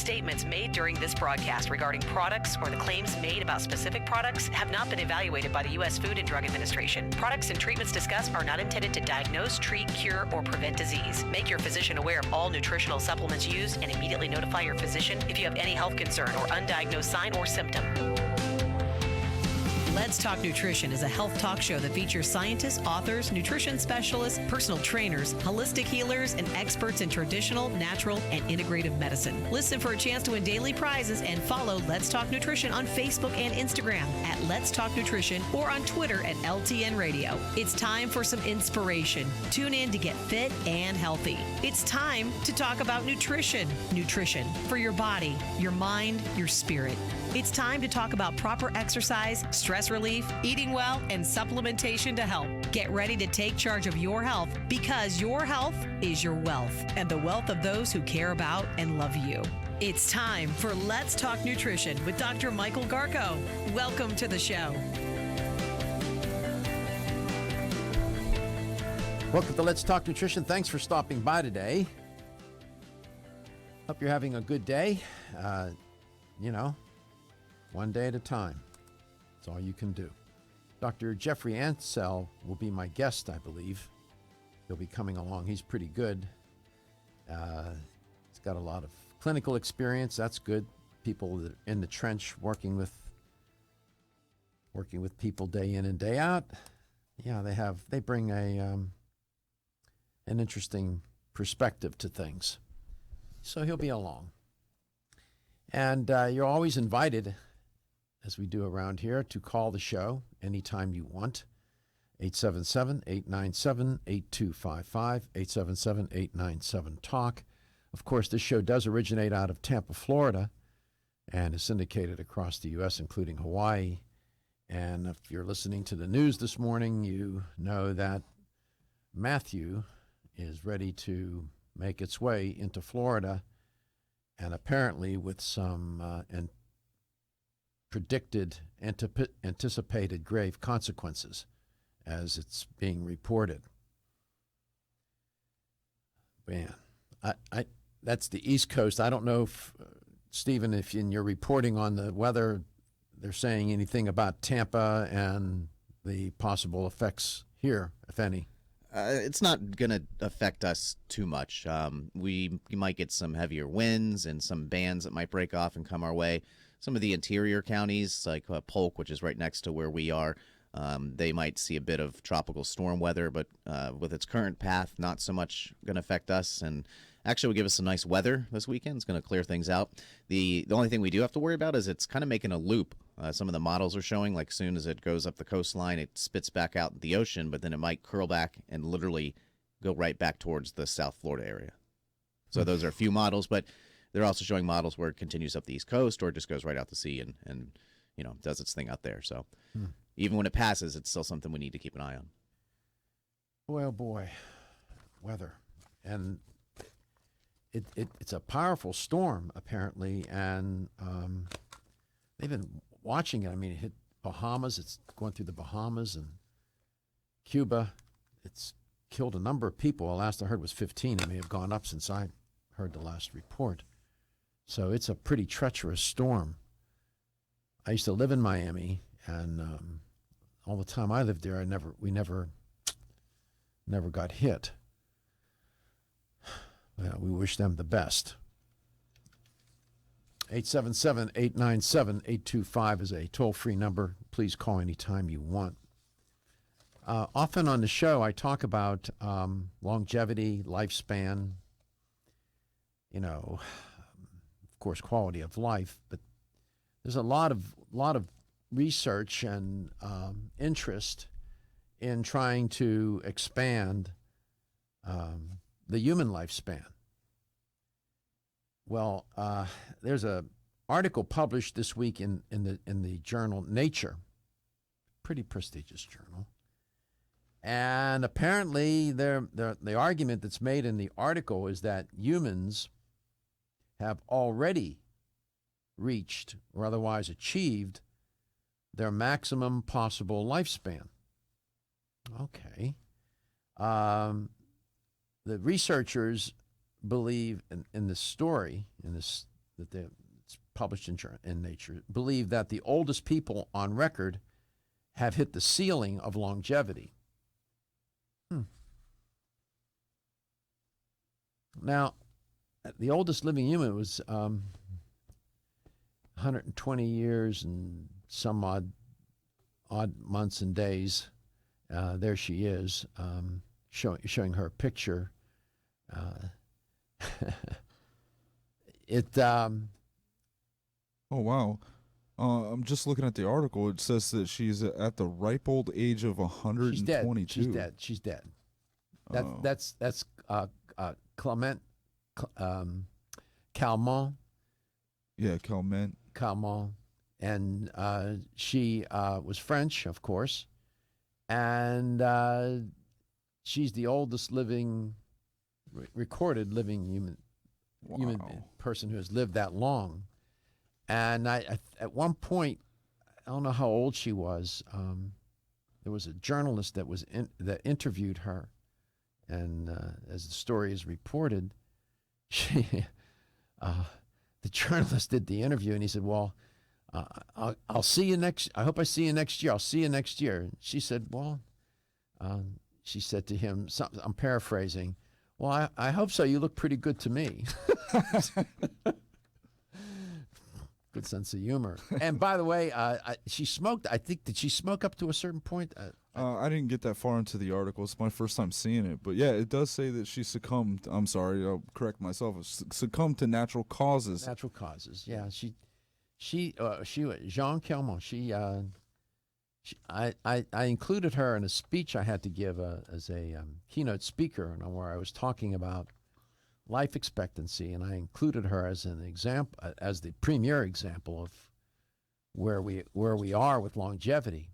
Statements made during this broadcast regarding products or the claims made about specific products have not been evaluated by the U.S. Food and Drug Administration. Products and treatments discussed are not intended to diagnose, treat, cure, or prevent disease. Make your physician aware of all nutritional supplements used and immediately notify your physician if you have any health concern or undiagnosed sign or symptom. Let's Talk Nutrition is a health talk show that features scientists, authors, nutrition specialists, personal trainers, holistic healers, and experts in traditional, natural, and integrative medicine. Listen for a chance to win daily prizes and follow Let's Talk Nutrition on Facebook and Instagram at Let's Talk Nutrition or on Twitter at LTN Radio. It's time for some inspiration. Tune in to get fit and healthy. It's time to talk about nutrition. Nutrition for your body, your mind, your spirit. It's time to talk about proper exercise, stress relief, eating well, and supplementation to help. Get ready to take charge of your health because your health is your wealth and the wealth of those who care about and love you. It's time for Let's Talk Nutrition with Dr. Michael Garko. Welcome to the show. Welcome to Let's Talk Nutrition. Thanks for stopping by today. Hope you're having a good day. One day at a time. That's all you can do. Dr. Jeffrey Anshel will be my guest, I believe. He'll be coming along. He's pretty good. He's got a lot of clinical experience. That's good. People that are in the trench working with people day in and day out. Yeah, they bring an interesting perspective to things. So he'll be along. And you're always invited, as we do around here, to call the show anytime you want. 877-897-8255, 877-897-TALK. Of course, this show does originate out of Tampa, Florida, and is syndicated across the U.S., including Hawaii. And if you're listening to the news this morning, you know that Matthew is ready to make its way into Florida, and apparently with some anticipated grave consequences, as it's being reported. Man, that's the East Coast. I don't know if, Stephen, if in your reporting on the weather, they're saying anything about Tampa and the possible effects here, if any. It's not going to affect us too much. You might get some heavier winds and some bands that might break off and come our way. Some of the interior counties, like Polk, which is right next to where we are, they might see a bit of tropical storm weather, but with its current path, not so much going to affect us. And actually will give us some nice weather this weekend. It's going to clear things out. The only thing we do have to worry about is it's kind of making a loop. Some of the models are showing, like, as soon as it goes up the coastline, it spits back out in the ocean, but then it might curl back and literally go right back towards the South Florida area. So those are a few models, but they're also showing models where it continues up the East Coast or it just goes right out to sea and does its thing out there. So even when it passes, it's still something we need to keep an eye on. Well, boy, weather. And it's a powerful storm, apparently, and they've been watching it. I mean, it hit Bahamas. It's going through the Bahamas and Cuba. It's killed a number of people. The last I heard was 15. It may have gone up since I heard the last report. So it's a pretty treacherous storm. I used to live in Miami, and all the time I lived there, we never got hit. Well, we wish them the best. 877-897-8255 is a toll-free number. Please call anytime you want. Often on the show, I talk about longevity, lifespan, of course, quality of life. But there's a lot of research and interest in trying to expand the human lifespan. Well, there's an article published this week in the journal Nature, pretty prestigious journal, and apparently the argument that's made in the article is that humans have already reached or otherwise achieved their maximum possible lifespan. Okay. The researchers believe in this story, in this it's published in Nature, believe that the oldest people on record have hit the ceiling of longevity. Now, the oldest living human was 120 years and some odd months and days. There she is, showing her picture. Oh, wow. I'm just looking at the article. It says that she's at the ripe old age of 122. She's dead. That's Clement Calment. Yeah, Calment. And she was French, of course, and she's the oldest living recorded living human person who has lived that long. And I at one point, I don't know how old she was. There was a journalist that interviewed her, and as the story is reported, the journalist did the interview, and he said, "Well, I'll see you next. I hope I see you next year. I'll see you next year." And she said, "Well," she said to him, I'm paraphrasing, "Well, I hope so. You look pretty good to me." Good sense of humor. And by the way, she smoked. I think, did she smoke up to a certain point? I didn't get that far into the article. It's my first time seeing it. But yeah, it does say that she succumbed. I'm sorry, I'll correct myself. Succumbed to natural causes. Natural causes. Yeah. She was Jean Calment. I included her in a speech I had to give as a keynote speaker, where I was talking about life expectancy, and I included her as an example, as the premier example of where we are with longevity.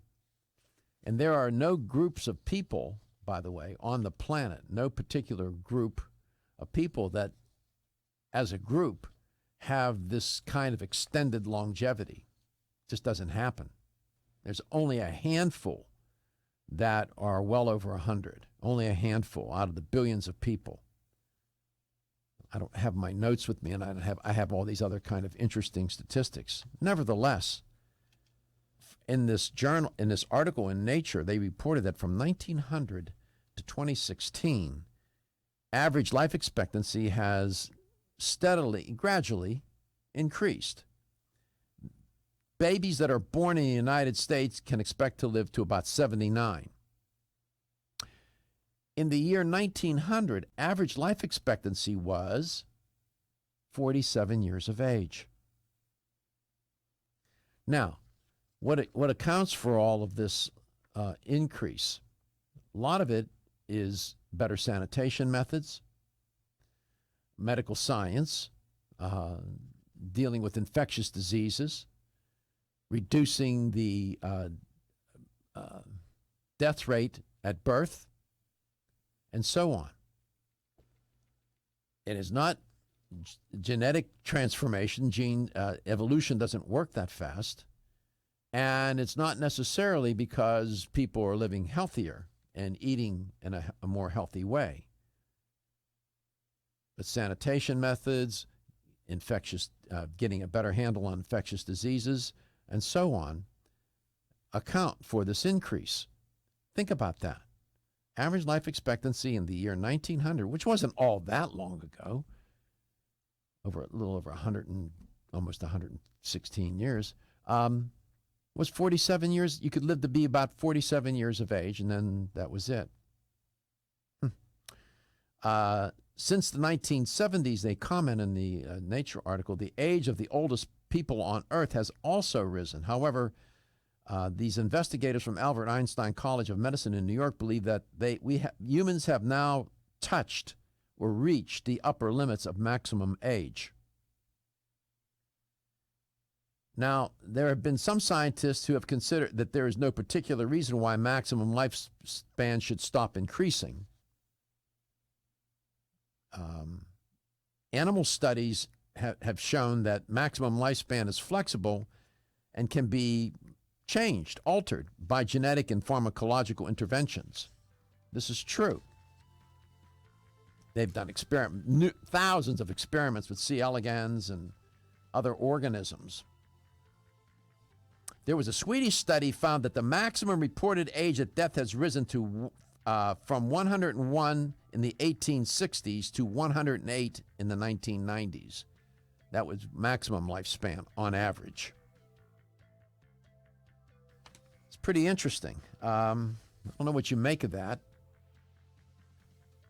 And there are no groups of people, by the way, on the planet, no particular group of people that, as a group, have this kind of extended longevity. It just doesn't happen. There's only a handful that are well over 100, only a handful out of the billions of people. I don't have my notes with me, and I have all these other kind of interesting statistics. Nevertheless, in this article in Nature, they reported that from 1900 to 2016, average life expectancy has gradually increased. Babies that are born in the United States can expect to live to about 79. In the year 1900, average life expectancy was 47 years of age. Now, what accounts for all of this increase? A lot of it is better sanitation methods, medical science, dealing with infectious diseases, reducing the death rate at birth, and so on. It is not genetic transformation. Gene evolution doesn't work that fast. And it's not necessarily because people are living healthier and eating in a more healthy way. But sanitation methods, getting a better handle on infectious diseases, and so on, account for this increase. Think about that. Average life expectancy in the year 1900, which wasn't all that long ago, a little over 100 and almost 116 years, was 47 years. You could live to be about 47 years of age, and then that was it. Since the 1970s, they comment in the Nature article, the age of the oldest people on Earth has also risen. However, these investigators from Albert Einstein College of Medicine in New York believe that humans have now touched or reached the upper limits of maximum age. Now, there have been some scientists who have considered that there is no particular reason why maximum lifespan should stop increasing. Animal studies have shown that maximum lifespan is flexible and can be changed, altered by genetic and pharmacological interventions. This is true. They've done thousands of experiments with C. elegans and other organisms. There was a Swedish study found that the maximum reported age of death has risen to from 101 in the 1860s to 108 in the 1990s. That was maximum lifespan on average. It's pretty interesting. I don't know what you make of that.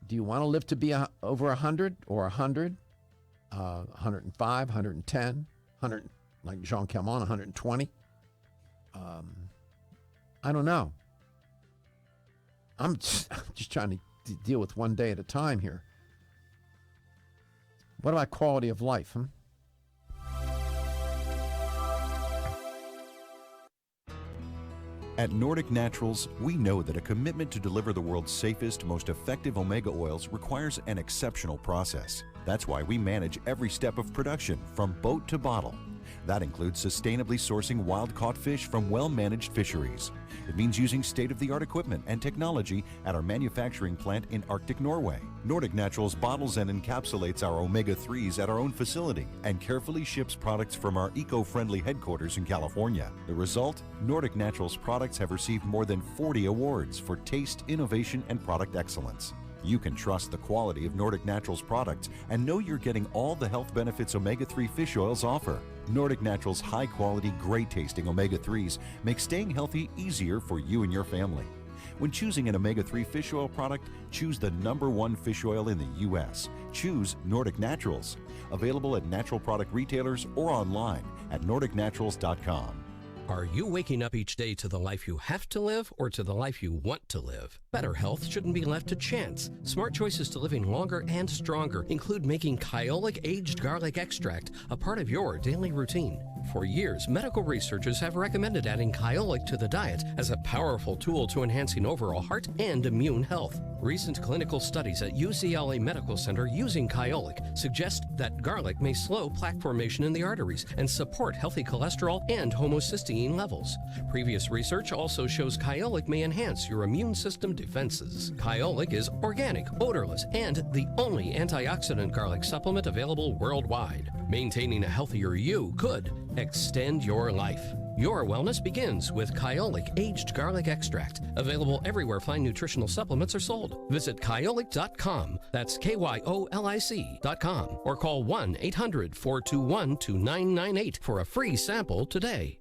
Do you want to live to be over 100 or 100, 105, 110, 100, like Jean Calment, 120? I don't know. I'm just trying to deal with one day at a time here. What about quality of life? At Nordic Naturals, we know that a commitment to deliver the world's safest, most effective omega oils requires an exceptional process. That's why we manage every step of production, from boat to bottle. That includes sustainably sourcing wild-caught fish from well-managed fisheries. It means using state-of-the-art equipment and technology at our manufacturing plant in Arctic Norway. Nordic Naturals bottles and encapsulates our omega-3s at our own facility and carefully ships products from our eco-friendly headquarters in California. The result? Nordic Naturals products have received more than 40 awards for taste, innovation, and product excellence. You can trust the quality of Nordic Naturals products and know you're getting all the health benefits omega-3 fish oils offer. Nordic Naturals' high-quality, great-tasting omega-3s make staying healthy easier for you and your family. When choosing an omega-3 fish oil product, choose the #1 fish oil in the U.S. Choose Nordic Naturals. Available at natural product retailers or online at nordicnaturals.com. Are you waking up each day to the life you have to live or to the life you want to live? Better health shouldn't be left to chance. Smart choices to living longer and stronger include making Kyolic aged garlic extract a part of your daily routine. For years, medical researchers have recommended adding Kyolic to the diet as a powerful tool to enhancing overall heart and immune health. Recent clinical studies at UCLA Medical Center using Kyolic suggest that garlic may slow plaque formation in the arteries and support healthy cholesterol and homocysteine levels. Previous research also shows Kyolic may enhance your immune system defenses. Kyolic is organic, odorless, and the only antioxidant garlic supplement available worldwide. Maintaining a healthier you could extend your life. Your wellness begins with Kyolic aged garlic extract, available everywhere fine nutritional supplements are sold. Visit kyolic.com, that's KYOLIC.com, or call 1-800-421-2998 for a free sample today.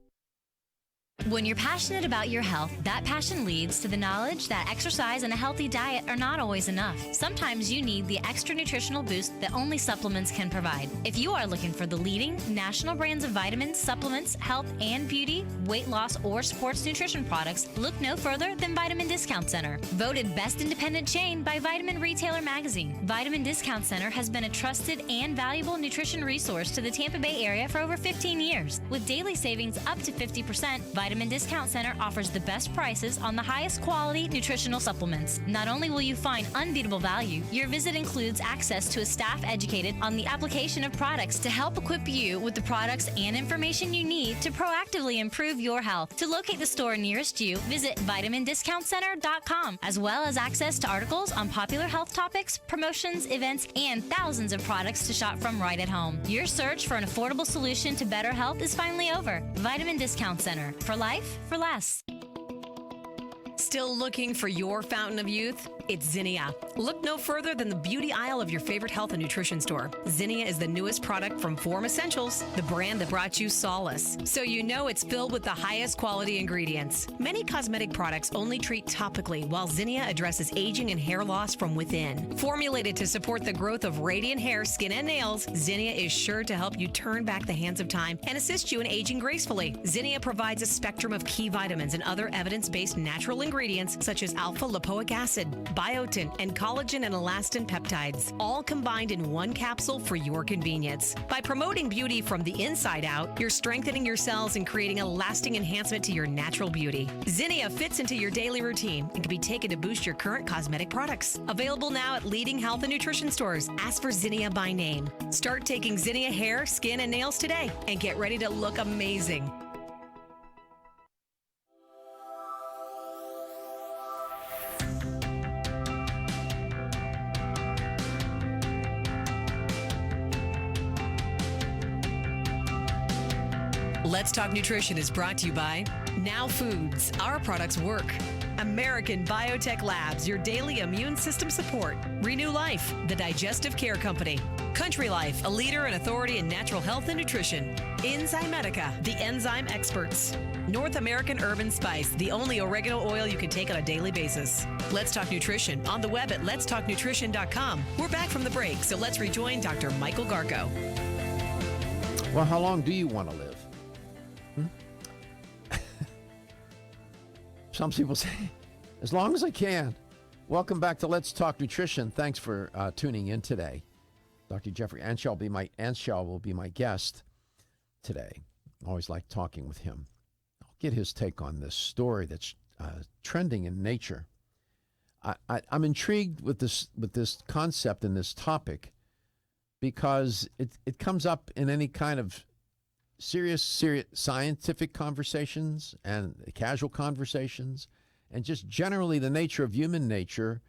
When you're passionate about your health, that passion leads to the knowledge that exercise and a healthy diet are not always enough. Sometimes you need the extra nutritional boost that only supplements can provide. If you are looking for the leading national brands of vitamins, supplements, health and beauty, weight loss, or sports nutrition products, look no further than Vitamin Discount Center. Voted best independent chain by Vitamin Retailer Magazine, Vitamin Discount Center has been a trusted and valuable nutrition resource to the Tampa Bay area for over 15 years. With daily savings up to 50%, Vitamin Discount Center offers the best prices on the highest quality nutritional supplements. Not only will you find unbeatable value, your visit includes access to a staff educated on the application of products to help equip you with the products and information you need to proactively improve your health. To locate the store nearest you, visit vitamindiscountcenter.com, as well as access to articles on popular health topics, promotions, events, and thousands of products to shop from right at home. Your search for an affordable solution to better health is finally over. Vitamin Discount Center. For life, for less. Still looking for your fountain of youth? It's Zinnia. Look no further than the beauty aisle of your favorite health and nutrition store. Zinnia is the newest product from Form Essentials, the brand that brought you solace. So you know it's filled with the highest quality ingredients. Many cosmetic products only treat topically, while Zinnia addresses aging and hair loss from within. Formulated to support the growth of radiant hair, skin, and nails, Zinnia is sure to help you turn back the hands of time and assist you in aging gracefully. Zinnia provides a spectrum of key vitamins and other evidence-based natural ingredients such as alpha-lipoic acid, biotin, and collagen and elastin peptides, all combined in one capsule for your convenience. By promoting beauty from the inside out, you're strengthening your cells and creating a lasting enhancement to your natural beauty. Zinnia fits into your daily routine and can be taken to boost your current cosmetic products. Available now at leading health and nutrition stores. Ask for Zinnia by name. Start taking Zinnia hair, skin, and nails today and get ready to look amazing. Let's Talk Nutrition is brought to you by Now Foods. Our products work. American Biotech Labs, your daily immune system support. Renew Life, the digestive care company. Country Life, a leader and authority in natural health and nutrition. Enzymedica, the enzyme experts. North American Urban Spice, the only oregano oil you can take on a daily basis. Let's Talk Nutrition on the web at letstalknutrition.com. We're back from the break, so let's rejoin Dr. Michael Garko. Well, how long do you want to live? Some people say, as long as I can. Welcome back to Let's Talk Nutrition. Thanks for tuning in today. Dr. Jeffrey Anshel will be my guest today. I always like talking with him. I'll get his take on this story that's trending in Nature. I'm intrigued with this concept and this topic because it comes up in any kind of serious scientific conversations and casual conversations, and just generally the nature of human nature.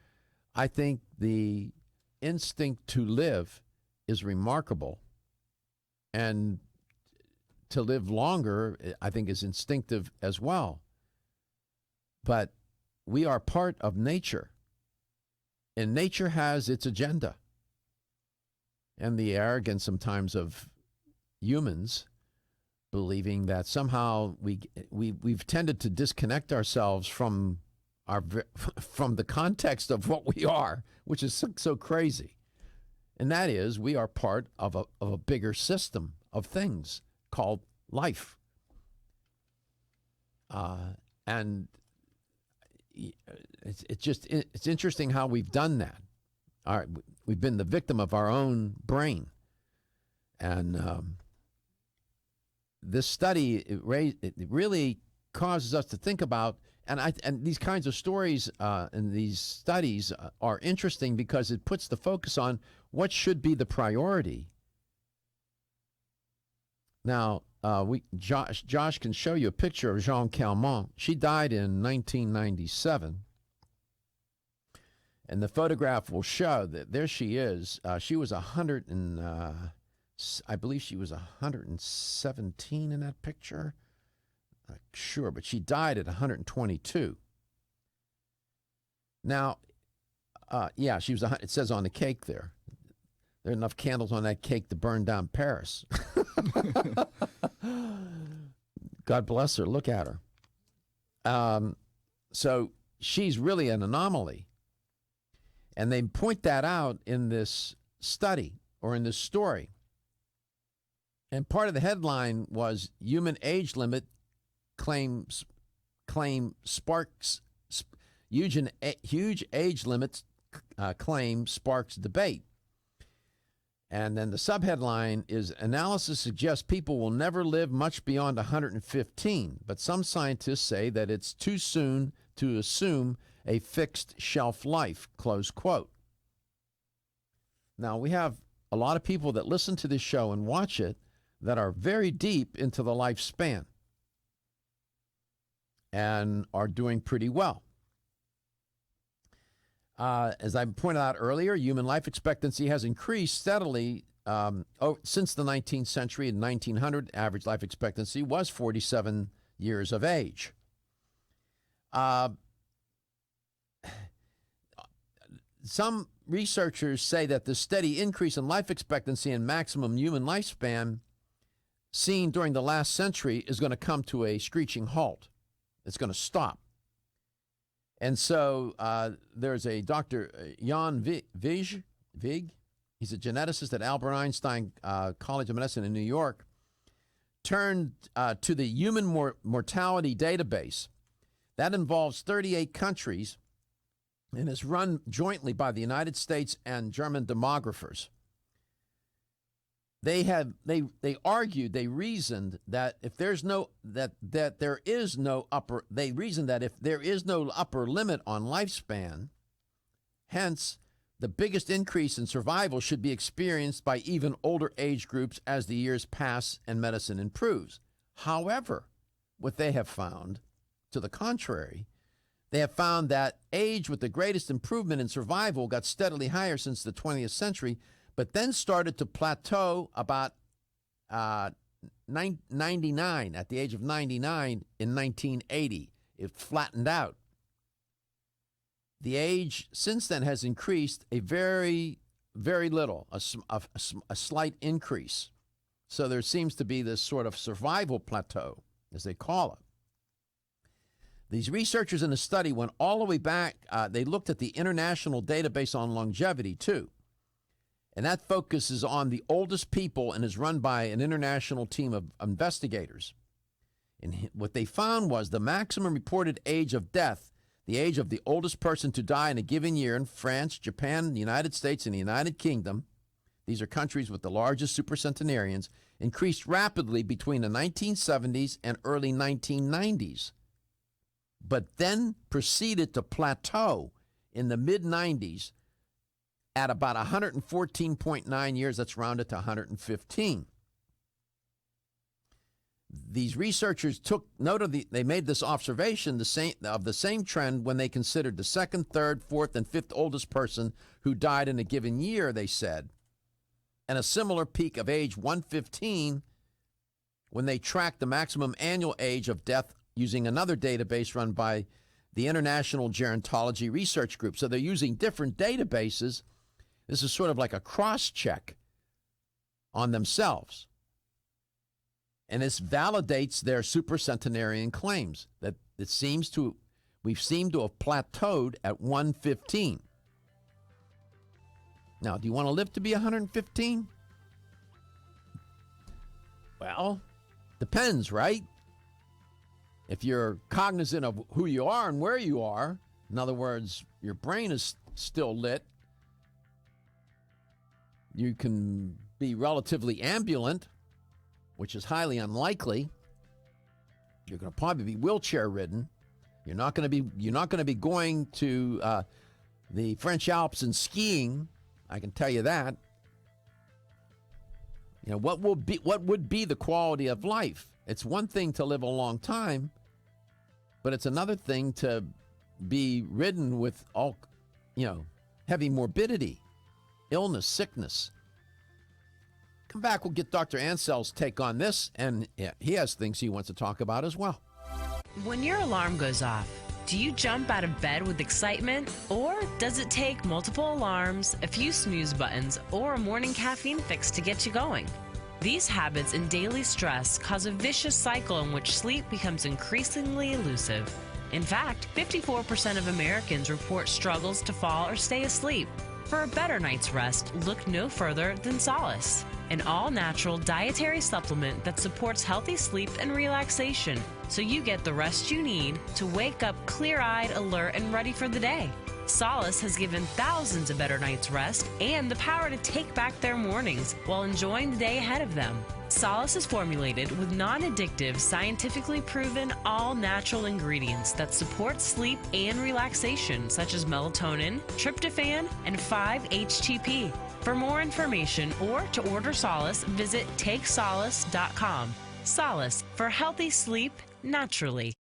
I think the instinct to live is remarkable, and to live longer, I think, is instinctive as well. But we are part of nature, and nature has its agenda. And the arrogance sometimes of humans believing that somehow we've tended to disconnect ourselves from the context of what we are, which is so crazy. And that is, we are part of a bigger system of things called life. And it's interesting how we've done that. We've been the victim of our own brain. And this study, it really causes us to think about, and these kinds of stories and these studies are interesting because it puts the focus on what should be the priority. Now, Josh can show you a picture of Jean Calment. She died in 1997. And the photograph will show that there she is. She was 100 and I believe she was 117 in that picture. Not sure, but she died at 122. Now, she was. It says on the cake there. There are enough candles on that cake to burn down Paris. God bless her. Look at her. So she's really an anomaly. And they point that out in this study or in this story. And part of the headline was human age limit claim sparks huge age limits claim sparks debate. And then the subheadline is analysis suggests people will never live much beyond 115, but some scientists say that it's too soon to assume a fixed shelf life, close quote. Now, we have a lot of people that listen to this show and watch it that are very deep into the lifespan and are doing pretty well. As I pointed out earlier, human life expectancy has increased steadily since the 19th century. In 1900, average life expectancy was 47 years of age. Some researchers say that the steady increase in life expectancy and maximum human lifespan seen during the last century is going to come to a screeching halt. It's going to stop. And so there's a Dr. Jan Vig. He's a geneticist at Albert Einstein College of Medicine in New York. Turned to the human mortality database. That involves 38 countries and is run jointly by the United States and German demographers. They reasoned that if there's no upper limit on lifespan, hence the biggest increase in survival should be experienced by even older age groups as the years pass and medicine improves. However, what they have found, to the contrary, they have found that age with the greatest improvement in survival got steadily higher since the 20th century, but then started to plateau about 99, at the age of 99 in 1980. It flattened out. The age since then has increased a very, very little, a slight increase. So there seems to be this sort of survival plateau, as they call it. These researchers in the study went all the way back. They looked at the international database on longevity, too. And that focuses on the oldest people and is run by an international team of investigators. And what they found was the maximum reported age of death, the age of the oldest person to die in a given year in France, Japan, the United States, and the United Kingdom, these are countries with the largest supercentenarians, increased rapidly between the 1970s and early 1990s, but then proceeded to plateau in the mid-90s at about 114.9 years. That's rounded to 115. These researchers took note of they made this observation of the same trend when they considered the second, third, fourth, and fifth oldest person who died in a given year, they said, and a similar peak of age 115 when they tracked the maximum annual age of death using another database run by the International Gerontology Research Group. So they're using different databases. This is sort of like a cross-check on themselves. And this validates their supercentenarian claims that we've seemed to have plateaued at 115. Now, do you want to live to be 115? Well, depends, right? If you're cognizant of who you are and where you are, in other words, your brain is still lit, you can be relatively ambulant, which is highly unlikely. You're going to probably be wheelchair ridden. You're not going to be going to the French Alps and skiing. I can tell you that. You know, what would be the quality of life? It's one thing to live a long time, but it's another thing to be ridden with all, heavy morbidity, illness, sickness. Come back, we'll get Dr. Anshel's take on this, and he has things he wants to talk about as well. When your alarm goes off, do you jump out of bed with excitement? Or does it take multiple alarms, a few snooze buttons, or a morning caffeine fix to get you going? These habits and daily stress cause a vicious cycle in which sleep becomes increasingly elusive. In fact, 54% of Americans report struggles to fall or stay asleep. For a better night's rest, look no further than Solace, an all-natural dietary supplement that supports healthy sleep and relaxation, so you get the rest you need to wake up clear-eyed, alert, and ready for the day. Solace has given thousands a better night's rest and the power to take back their mornings while enjoying the day ahead of them. Solace is formulated with non-addictive, scientifically proven, all-natural ingredients that support sleep and relaxation, such as melatonin, tryptophan, and 5-HTP. For more information or to order Solace, visit takesolace.com. Solace, for healthy sleep naturally.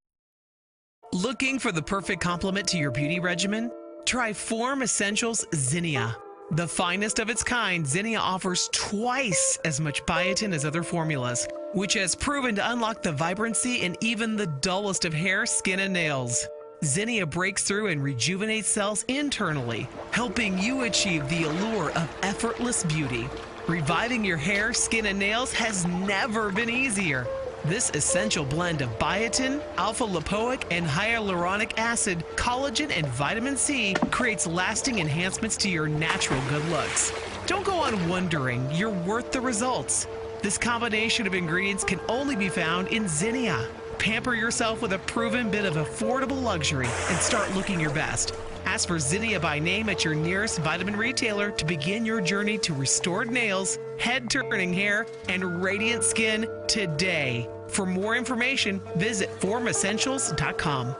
Looking for the perfect complement to your beauty regimen? Try Form Essentials Zinnia. The finest of its kind, Zinnia offers twice as much biotin as other formulas, which has proven to unlock the vibrancy in even the dullest of hair, skin, and nails. Zinnia breaks through and rejuvenates cells internally, helping you achieve the allure of effortless beauty. Reviving your hair, skin, and nails has never been easier. This essential blend of biotin, alpha-lipoic, and hyaluronic acid, collagen, and vitamin C creates lasting enhancements to your natural good looks. Don't go on wondering, you're worth the results. This combination of ingredients can only be found in Zinnia. Pamper yourself with a proven bit of affordable luxury and start looking your best. Ask for Zinnia by name at your nearest vitamin retailer to begin your journey to restored nails, head-turning hair, and radiant skin today. For more information, visit formessentials.com.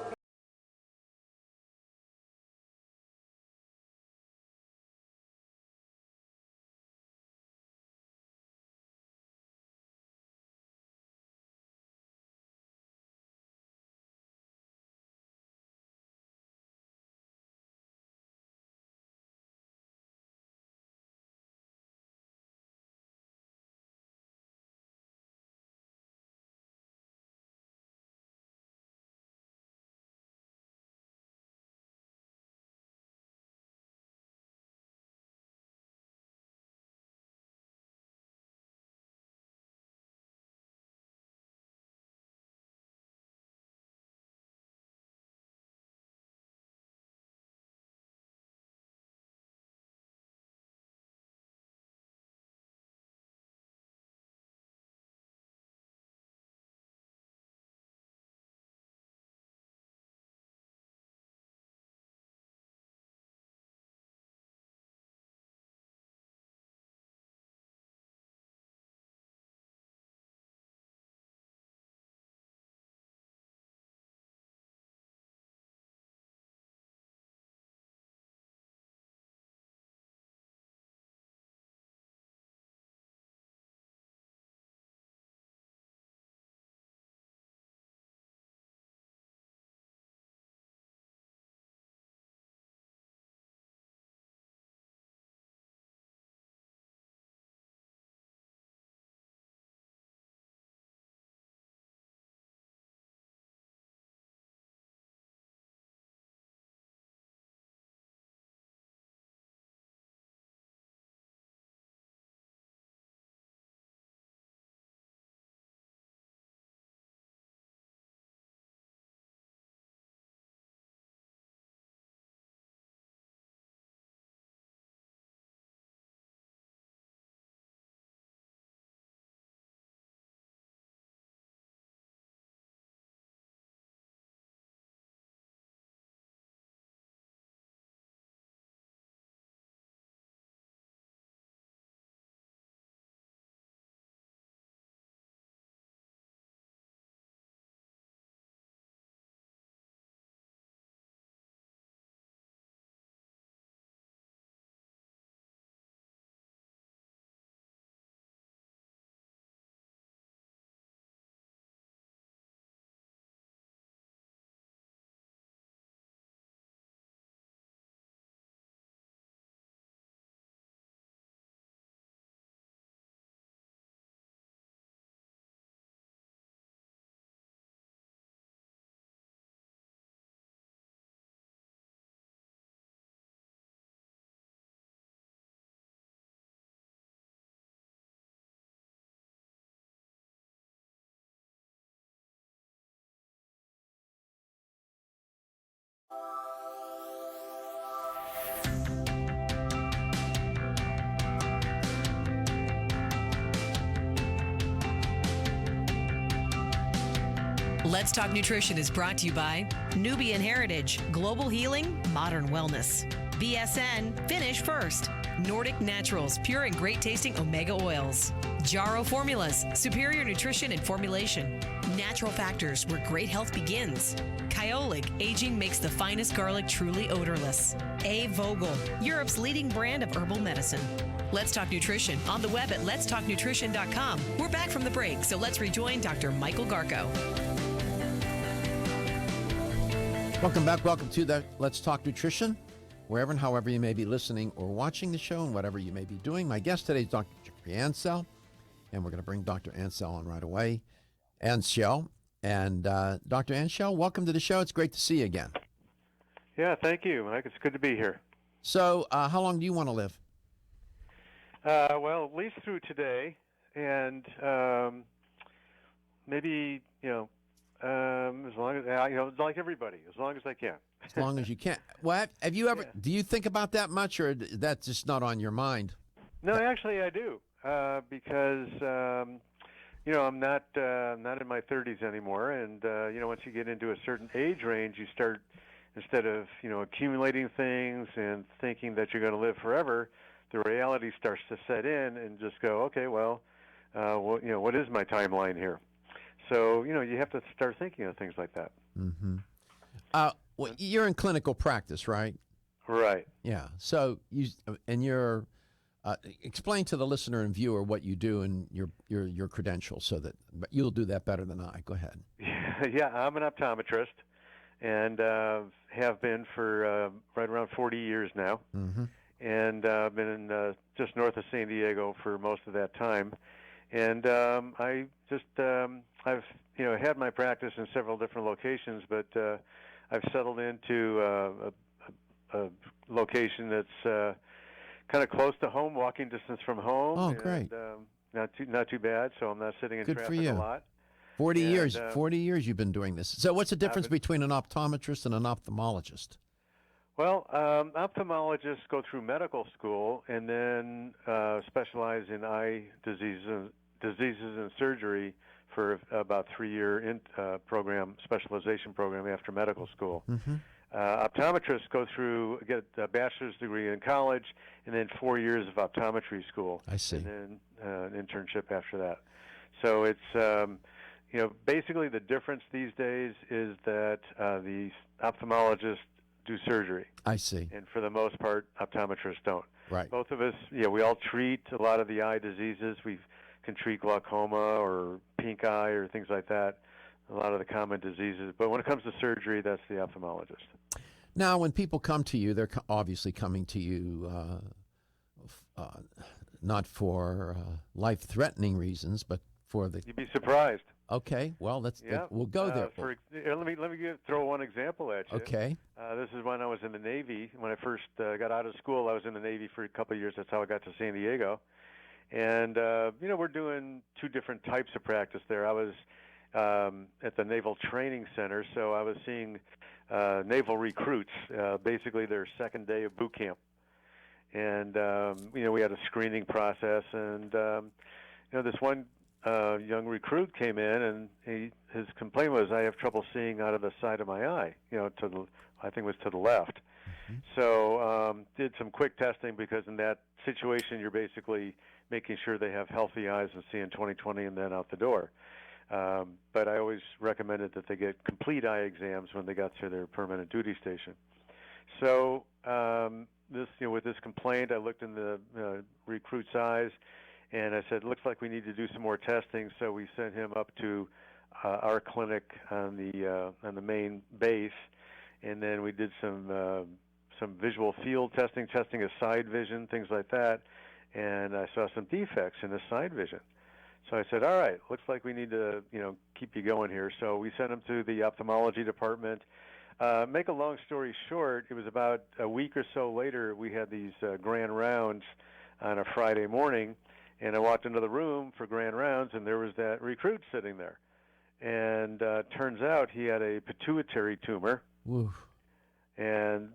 Let's Talk Nutrition is brought to you by Nubian Heritage, Global Healing, Modern Wellness. BSN, Finish First. Nordic Naturals, pure and great tasting omega oils. Jarrow Formulas, superior nutrition and formulation. Natural Factors, where great health begins. Kyolic, aging makes the finest garlic truly odorless. A. Vogel, Europe's leading brand of herbal medicine. Let's Talk Nutrition on the web at letstalknutrition.com. We're back from the break, so let's rejoin Dr. Michael Garko. Welcome back. Welcome to the Let's Talk Nutrition. Wherever and however you may be listening or watching the show and whatever you may be doing. My guest today is Dr. Anshel, and we're going to bring Dr. Anshel on right away. Anshel. And Dr. Anshel, welcome to the show. It's great to see you again. Yeah, thank you, Mike. It's good to be here. So how long do you want to live? Well, at least through today, and maybe, as long as, like everybody, as long as I can. As long as you can. Well, have you ever, do you think about that much, or that's just not on your mind? No, actually I do, because, I'm not in my 30s anymore, and, once you get into a certain age range, you start, instead of, accumulating things and thinking that you're going to live forever, the reality starts to set in and just go, okay, well, what is my timeline here? So, you have to start thinking of things like that. Mm-hmm. Well, you're in clinical practice, right? Right. Yeah. So you're explain to the listener and viewer what you do and your credentials, so that, but you'll do that better than I. Go ahead. Yeah, I'm an optometrist, and have been for right around 40 years now. Mm-hmm. And I've been in just north of San Diego for most of that time. And I've had my practice in several different locations, but I've settled into a location that's kind of close to home, walking distance from home. Oh, great! And, not too bad. So I'm not sitting in Good for traffic you. a lot. 40 years. 40 years you've been doing this. So what's the difference between an optometrist and an ophthalmologist? Well, ophthalmologists go through medical school and then specialize in eye diseases and surgery for about 3-year specialization program after medical school. Mm-hmm. Optometrists get a bachelor's degree in college and then 4 years of optometry school. I see. And then an internship after that. So it's basically the difference these days is that the ophthalmologists do surgery. I see. And for the most part, optometrists don't. Right. Both of us, we all treat a lot of the eye diseases. We can treat glaucoma or pink eye or things like that, a lot of the common diseases. But when it comes to surgery, that's the ophthalmologist. Now, when people come to you, they're obviously coming to you not for life-threatening reasons, but for the... You'd be surprised. Okay, well, we'll go there. Let me throw one example at you. Okay. This is when I was in the Navy. When I first got out of school, I was in the Navy for a couple of years. That's how I got to San Diego. And, we're doing two different types of practice there. I was at the Naval Training Center, so I was seeing naval recruits, basically their second day of boot camp. And, we had a screening process. And, this one young recruit came in, and his complaint was, I have trouble seeing out of the side of my eye, I think it was to the left. Mm-hmm. So did some quick testing, because in that situation you're basically making sure they have healthy eyes and see in 20/20 and then out the door. But I always recommended that they get complete eye exams when they got to their permanent duty station. So with this complaint, I looked in the recruit's eyes, and I said, looks like we need to do some more testing. So we sent him up to our clinic on the main base, and then we did some visual field testing his side vision, things like that, and I saw some defects in his side vision. So I said, all right, looks like we need to keep you going here. So we sent him to the ophthalmology department. Make a long story short, it was about a week or so later, we had these grand rounds on a Friday morning. And I walked into the room for grand rounds, and there was that recruit sitting there. And turns out he had a pituitary tumor. Woo. And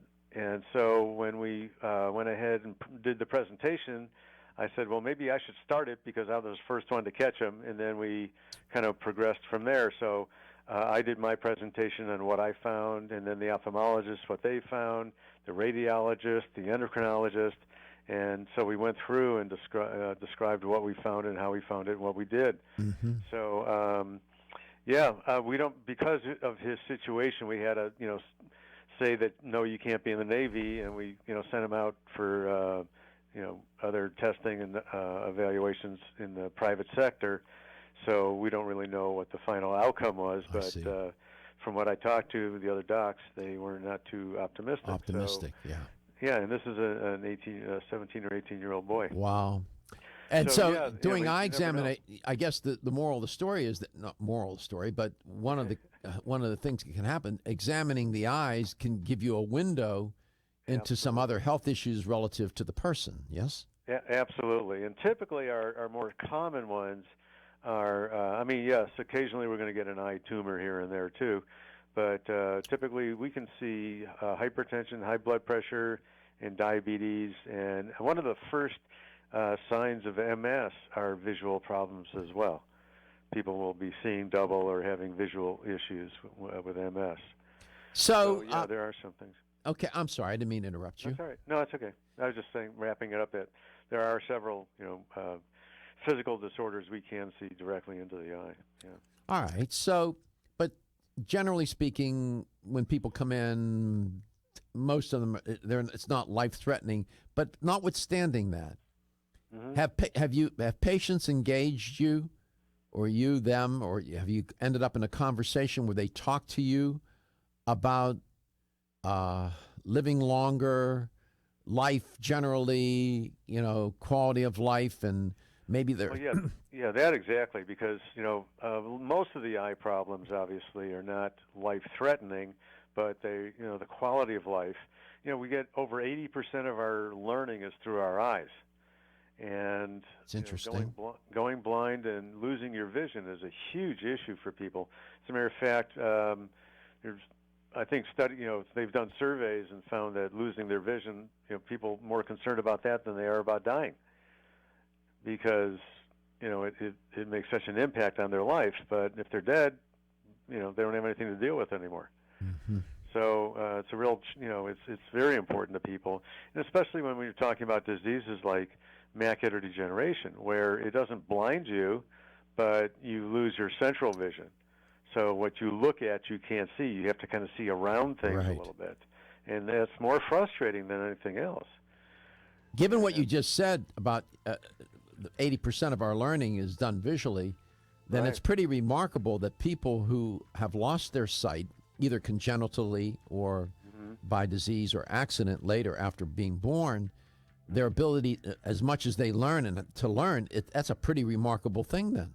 so when we went ahead and did the presentation, I said, well, maybe I should start it because I was the first one to catch them, and then we kind of progressed from there. So I did my presentation on what I found, and then the ophthalmologist, what they found, the radiologist, the endocrinologist, and so we went through and described what we found and how we found it and what we did. Mm-hmm. So, we don't, because of his situation, we had to, say that, no, you can't be in the Navy, and we, sent him out for, other testing and evaluations in the private sector. So we don't really know what the final outcome was, but from what I talked to the other docs, they were not too optimistic. Optimistic, so, yeah. Yeah, and this is a 17 or 18-year-old boy. Wow. And so doing eye examination, I guess the moral of the story is that, not moral of the story, but one of the things that can happen, examining the eyes can give you a window into some other health issues relative to the person, yes? Yeah, absolutely. And typically our more common ones are, yes, occasionally we're going to get an eye tumor here and there too, but typically we can see hypertension, high blood pressure, and diabetes. And one of the first signs of MS are visual problems as well. People will be seeing double or having visual issues with MS. So there are some things. Okay, I'm sorry, I didn't mean to interrupt you. That's all right. No, it's okay. I was just saying, wrapping it up, that there are several, physical disorders we can see directly into the eye. Yeah. All right. So, but generally speaking, when people come in, most of them, it's not life-threatening. But notwithstanding that, have patients engaged you, or you them, or have you ended up in a conversation where they talk to you about living longer, life generally, quality of life, and maybe they're... Well, yeah, that exactly, because, most of the eye problems obviously are not life-threatening, but they, the quality of life, we get over 80% of our learning is through our eyes. And it's interesting. Going blind and losing your vision is a huge issue for people. As a matter of fact, there's, I think, they've done surveys and found that losing their vision, people are more concerned about that than they are about dying, because it makes such an impact on their life. But if they're dead, they don't have anything to deal with anymore. Mm-hmm. So it's a real, it's very important to people, and especially when we're talking about diseases like macular degeneration, where it doesn't blind you, but you lose your central vision. So what you look at, you can't see. You have to kind of see around things a little bit, and that's more frustrating than anything else. Given what you just said about 80% of our learning is done visually, then it's pretty remarkable that people who have lost their sight, either congenitally or by disease or accident later after being born, their ability, as much as they learn and to learn, that's a pretty remarkable thing then.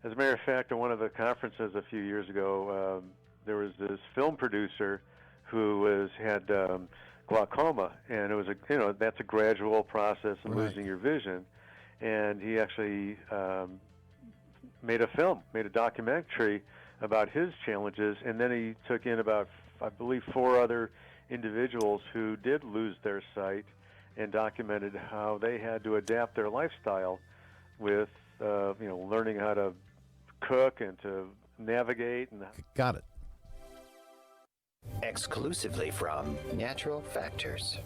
As a matter of fact, at one of the conferences a few years ago, there was this film producer who had glaucoma, and it was that's a gradual process of losing your vision, and he actually made a documentary about his challenges, and then he took in about, I believe, 4 other individuals who did lose their sight, and documented how they had to adapt their lifestyle with learning how to cook and to navigate. And got it. Exclusively from Natural Factors.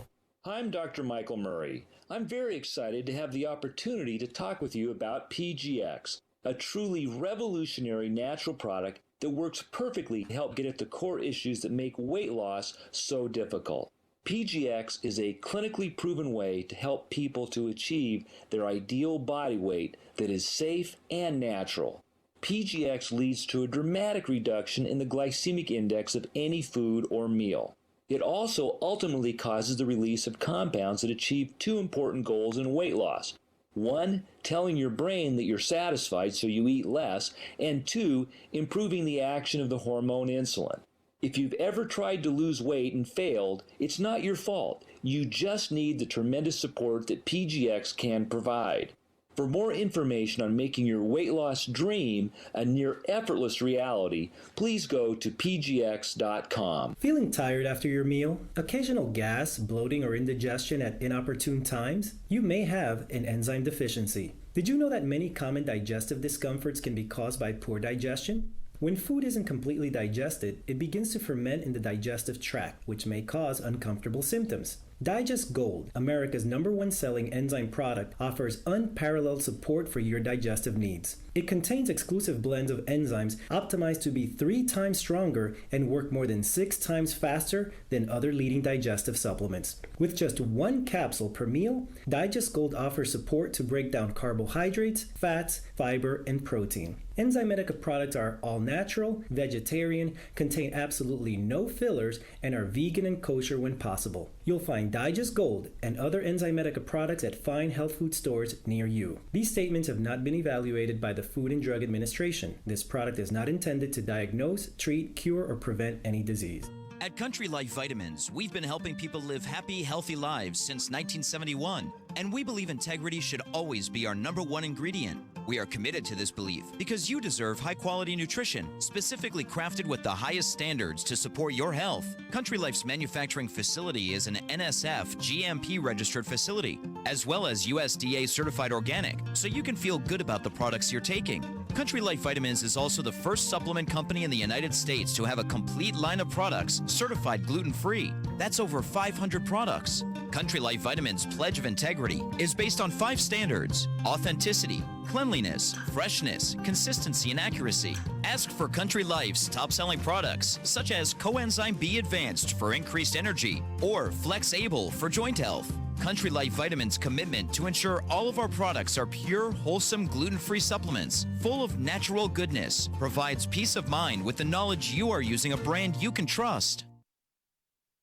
I'm Dr. Michael Murray. I'm very excited to have the opportunity to talk with you about PGX, a truly revolutionary natural product that works perfectly to help get at the core issues that make weight loss so difficult. PGX is a clinically proven way to help people to achieve their ideal body weight that is safe and natural. PGX leads to a dramatic reduction in the glycemic index of any food or meal. It also ultimately causes the release of compounds that achieve 2 important goals in weight loss. 1, telling your brain that you're satisfied so you eat less, and 2, improving the action of the hormone insulin. If you've ever tried to lose weight and failed, it's not your fault. You just need the tremendous support that PGX can provide. For more information on making your weight loss dream a near effortless reality, please go to pgx.com. Feeling tired after your meal? Occasional gas, bloating, or indigestion at inopportune times? You may have an enzyme deficiency. Did you know that many common digestive discomforts can be caused by poor digestion? When food isn't completely digested, it begins to ferment in the digestive tract, which may cause uncomfortable symptoms. Digest Gold, America's #1 selling enzyme product, offers unparalleled support for your digestive needs. It contains exclusive blends of enzymes optimized to be 3 times stronger and work more than 6 times faster than other leading digestive supplements. With just 1 capsule per meal, Digest Gold offers support to break down carbohydrates, fats, fiber, and protein. Enzymedica products are all natural, vegetarian, contain absolutely no fillers, and are vegan and kosher when possible. You'll find Digest Gold and other Enzymedica products at fine health food stores near you. These statements have not been evaluated by the Food and Drug Administration. This product is not intended to diagnose, treat, cure, or prevent any disease. At Country Life Vitamins, we've been helping people live happy, healthy lives since 1971, and we believe integrity should always be our #1 ingredient. We are committed to this belief because you deserve high-quality nutrition, specifically crafted with the highest standards to support your health. Country Life's manufacturing facility is an NSF GMP-registered facility, as well as USDA certified organic, so you can feel good about the products you're taking. Country Life Vitamins is also the first supplement company in the United States to have a complete line of products certified gluten-free. That's over 500 products. Country Life Vitamins' pledge of integrity is based on 5 standards: authenticity, cleanliness, freshness, consistency, and accuracy. Ask for Country Life's top-selling products, such as Coenzyme B Advanced for increased energy or Flex Able for joint health. Country Life Vitamins' commitment to ensure all of our products are pure, wholesome, gluten-free supplements full of natural goodness provides peace of mind with the knowledge you are using a brand you can trust.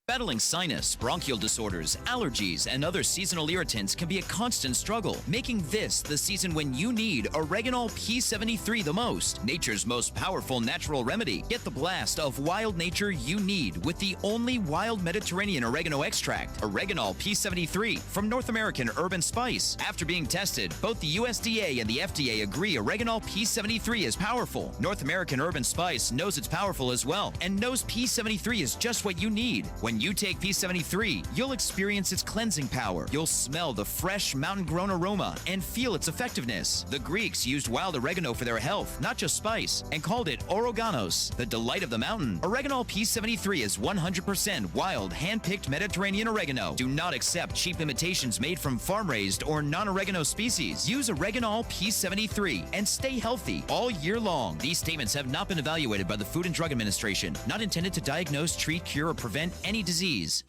Battling sinus, bronchial disorders, allergies, and other seasonal irritants can be a constant struggle, making this the season when you need Oreganol P73 the most, nature's most powerful natural remedy. Get the blast of wild nature you need with the only wild Mediterranean oregano extract, Oreganol P73 from North American Herb & Spice. After being tested, both the USDA and the FDA agree Oreganol P73 is powerful. North American Herb & Spice knows it's powerful as well and knows P73 is just what you need. When you take P73, you'll experience its cleansing power. You'll smell the fresh mountain-grown aroma and feel its effectiveness. The Greeks used wild oregano for their health, not just spice, and called it oreganos, the delight of the mountain. Oreganol P73 is 100% wild, hand-picked Mediterranean oregano. Do not accept cheap imitations made from farm-raised or non-oregano species. Use Oreganol P73 and stay healthy all year long. These statements have not been evaluated by the Food and Drug Administration, not intended to diagnose, treat, cure, or prevent any disease.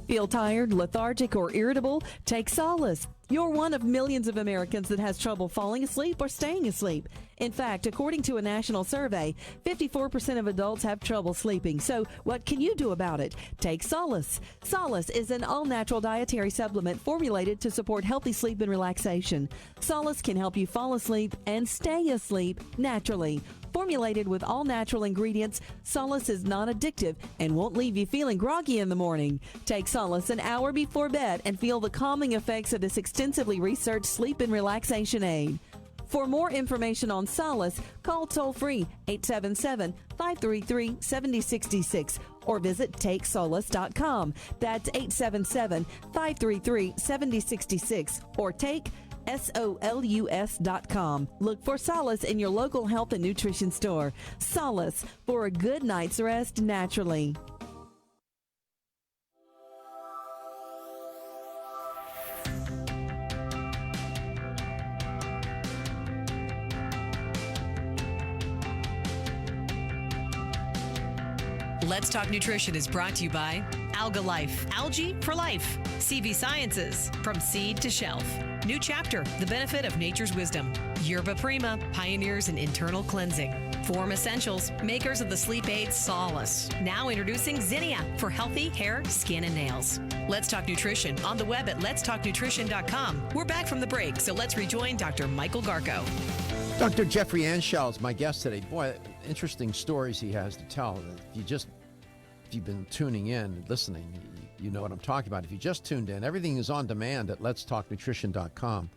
Feel tired, lethargic, or irritable? Take Solace. You're one of millions of Americans that has trouble falling asleep or staying asleep. In fact, according to a national survey, 54% of adults have trouble sleeping. So what can you do about it? Take Solace. Solace is an all-natural dietary supplement formulated to support healthy sleep and relaxation. Solace can help you fall asleep and stay asleep naturally. Formulated with all-natural ingredients, Solace is non-addictive and won't leave you feeling groggy in the morning. Take Solace an hour before bed and feel the calming effects of this extensively researched sleep and relaxation aid. For more information on Solace, call toll-free 877-533-7066 or visit TakeSolace.com. That's 877-533-7066 or take SOLUS.com. Look for Solace in your local health and nutrition store. Solace for a good night's rest naturally. Let's Talk Nutrition is brought to you by Alga Life, Algae for Life, CV Sciences, From Seed to Shelf, New Chapter, The Benefit of Nature's Wisdom, Yerba Prima, Pioneers in Internal Cleansing, Form Essentials, makers of the sleep aid Solace. Now introducing Zinnia for healthy hair, skin, and nails. Let's Talk Nutrition on the web at letstalknutrition.com. We're back from the break, so let's rejoin Dr. Michael Garko. Dr. Jeffrey Anshel is my guest today. Boy, interesting stories he has to tell. If you've been tuning in and listening, you know what I'm talking about. If you just tuned in, everything is on demand at letstalknutrition.com.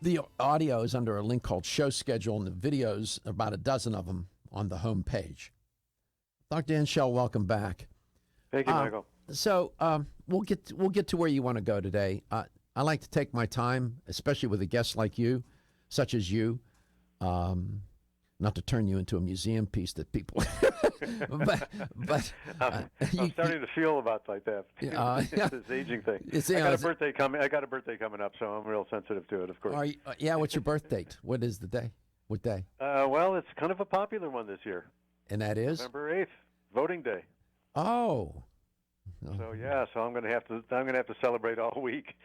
The audio is under a link called Show Schedule, and the videos, about a dozen of them, on the home page. Dr. Anshel, welcome back. Thank you, Michael. So we'll get to where you want to go today. I like to take my time, especially with a guest like you, such as you. Not to turn you into a museum piece that people, but I'm starting to feel about like that. This aging thing. I got a birthday coming up, so I'm real sensitive to it. Of course. What's your birth date? What is the day? What day? Well, it's kind of a popular one this year. And that is November 8th, voting day. Oh. So I'm going to have to celebrate all week.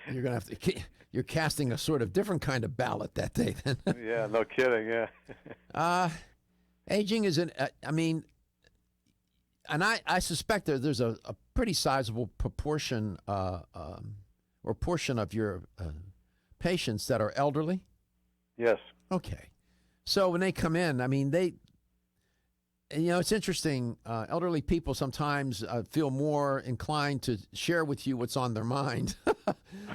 You're casting a sort of different kind of ballot that day then. Yeah, no kidding. Yeah. Aging is and I suspect there's a pretty sizable proportion or portion of your patients that are elderly. Yes. Okay. So when they come in, it's interesting. Elderly people sometimes feel more inclined to share with you what's on their mind.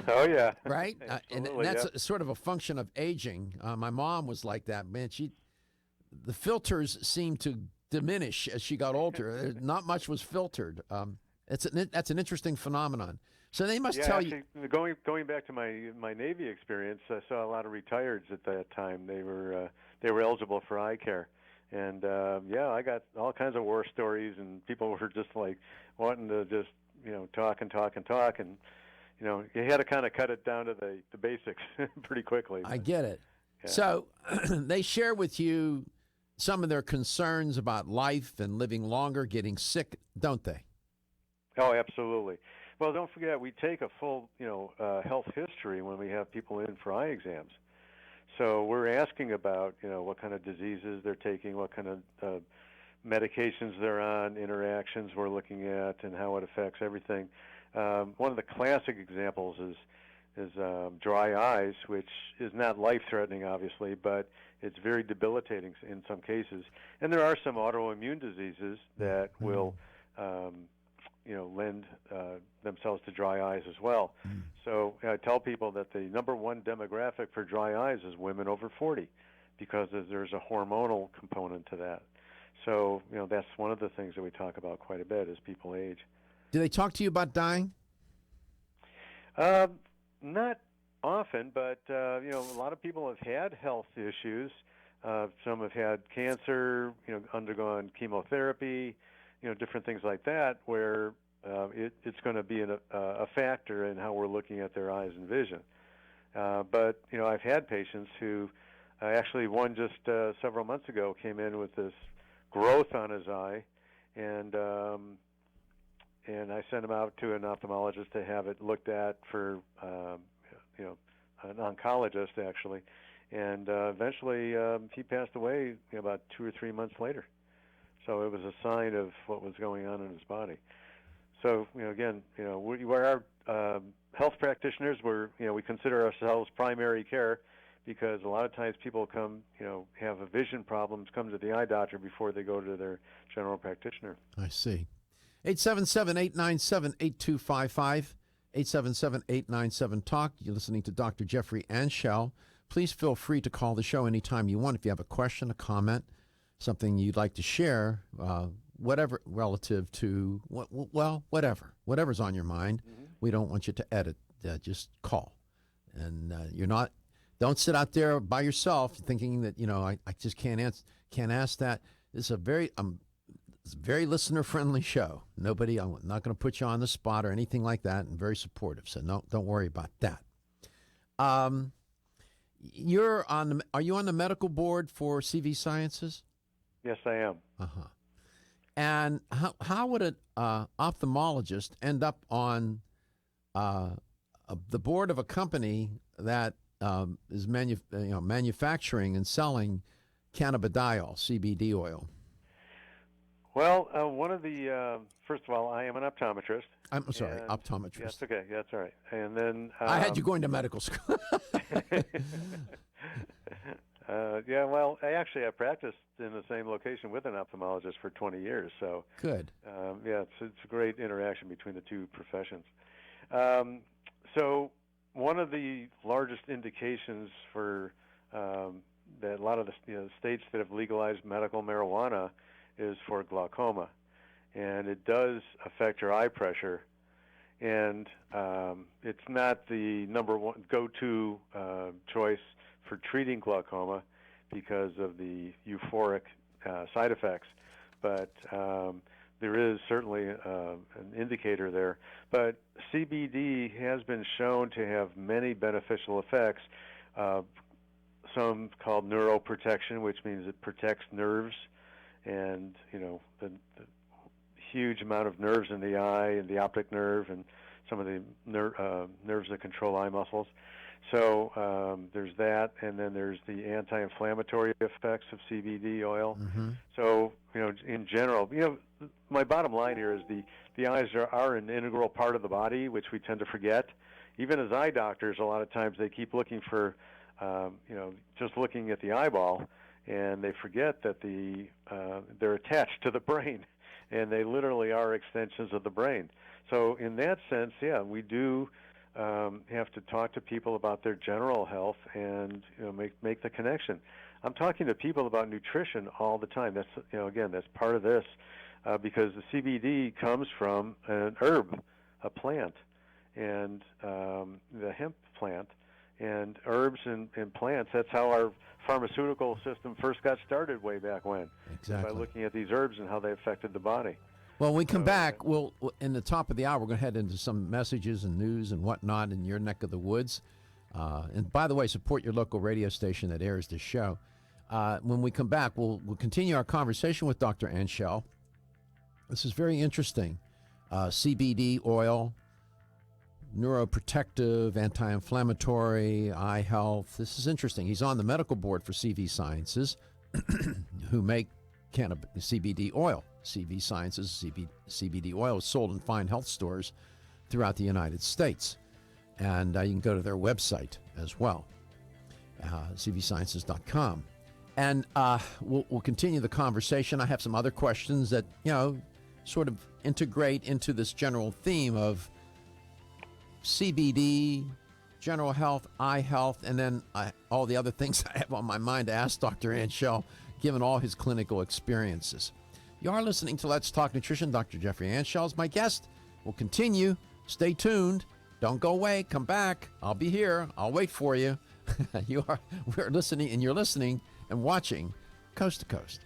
Oh, yeah. Right? And that's sort of a function of aging. My mom was like that. Man, the filters seemed to diminish as she got older. Not much was filtered. That's an interesting phenomenon. So they must tell you. Going back to my Navy experience, I saw a lot of retireds at that time. They were eligible for eye care. And, I got all kinds of war stories, and people were just like wanting to just, talk. And, you had to kind of cut it down to the basics pretty quickly. I get it. Yeah. So they share with you some of their concerns about life and living longer, getting sick, don't they? Oh, absolutely. Well, don't forget, we take a full, health history when we have people in for eye exams. So we're asking about, what kind of diseases they're taking, what kind of medications they're on, interactions we're looking at, and how it affects everything. One of the classic examples is dry eyes, which is not life-threatening, obviously, but it's very debilitating in some cases. And there are some autoimmune diseases that will, lend themselves to dry eyes as well. So I tell people that the number one demographic for dry eyes is women over 40, because there's a hormonal component to that. So, that's one of the things that we talk about quite a bit as people age. Do they talk to you about dying? Not often, but, a lot of people have had health issues. Some have had cancer, undergone chemotherapy, different things like that, where it's going to be a factor in how we're looking at their eyes and vision. But, I've had patients who, actually one just several months ago came in with this growth on his eye, and I sent him out to an ophthalmologist to have it looked at for, an oncologist, actually. And eventually he passed away about 2 or 3 months later. So it was a sign of what was going on in his body. So, again, we're our health practitioners. We consider ourselves primary care, because a lot of times people come, have a vision problems, come to the eye doctor before they go to their general practitioner. I see. 877-897-8255, 877-897-TALK. You're listening to Dr. Jeffrey Anshel. Please feel free to call the show anytime you want. If you have a question, a comment, something you'd like to share, whatever, relative to, whatever's on your mind. Mm-hmm. We don't want you to edit. Just call. And don't sit out there by yourself thinking that, I just can't ask that. This is a very listener-friendly show. I'm not going to put you on the spot or anything like that, and very supportive. So don't worry about that. Are you on the medical board for CV Sciences? Yes, I am. Uh-huh. And how would an ophthalmologist end up on the board of a company that is manufacturing and selling cannabidiol, CBD oil? Well, one of the first of all, I am an optometrist. I'm sorry, optometrist. Yes, okay, that's all right. And then I had you going to medical school. Well, I practiced in the same location with an ophthalmologist for 20 years. So good. It's a great interaction between the two professions. So one of the largest indications for that a lot of the states that have legalized medical marijuana is for glaucoma, and it does affect your eye pressure. And it's not the number one go-to choice for treating glaucoma because of the euphoric side effects, but there is certainly an indicator there. But CBD has been shown to have many beneficial effects, some called neuroprotection, which means it protects nerves, and the huge amount of nerves in the eye and the optic nerve and some of the nerves that control eye muscles. So there's that, and then there's the anti-inflammatory effects of CBD oil. Mm-hmm. So in general, my bottom line here is the eyes are an integral part of the body, which we tend to forget. Even as eye doctors, a lot of times they keep looking for, just looking at the eyeball, and they forget that they're attached to the brain, and they literally are extensions of the brain. So in that sense, yeah, we do have to talk to people about their general health and make the connection. I'm talking to people about nutrition all the time. That's again, that's part of this because the CBD comes from an herb, a plant, and the hemp plant, and herbs and plants. That's how our pharmaceutical system first got started way back when. Exactly. By looking at these herbs and how they affected the body. Well, when we come back, we'll in the top of the hour, we're going to head into some messages and news and whatnot in your neck of the woods. And by the way, support your local radio station that airs this show. When we come back, we'll continue our conversation with Dr. Anshel. This is very interesting. CBD oil, neuroprotective, anti-inflammatory, eye health. This is interesting. He's on the medical board for CV Sciences, who make CBD oil. CV Sciences, CBD oil is sold in fine health stores throughout the United States. And you can go to their website as well, cvsciences.com. And we'll continue the conversation. I have some other questions that, sort of integrate into this general theme of CBD, general health, eye health, and then all the other things I have on my mind to ask Dr. Anshel, given all his clinical experiences. You are listening to Let's Talk Nutrition. Dr. Jeffrey Anshel is my guest. We'll continue. Stay tuned. Don't go away. Come back. I'll be here. I'll wait for you. We're listening, and you're listening and watching Coast to Coast.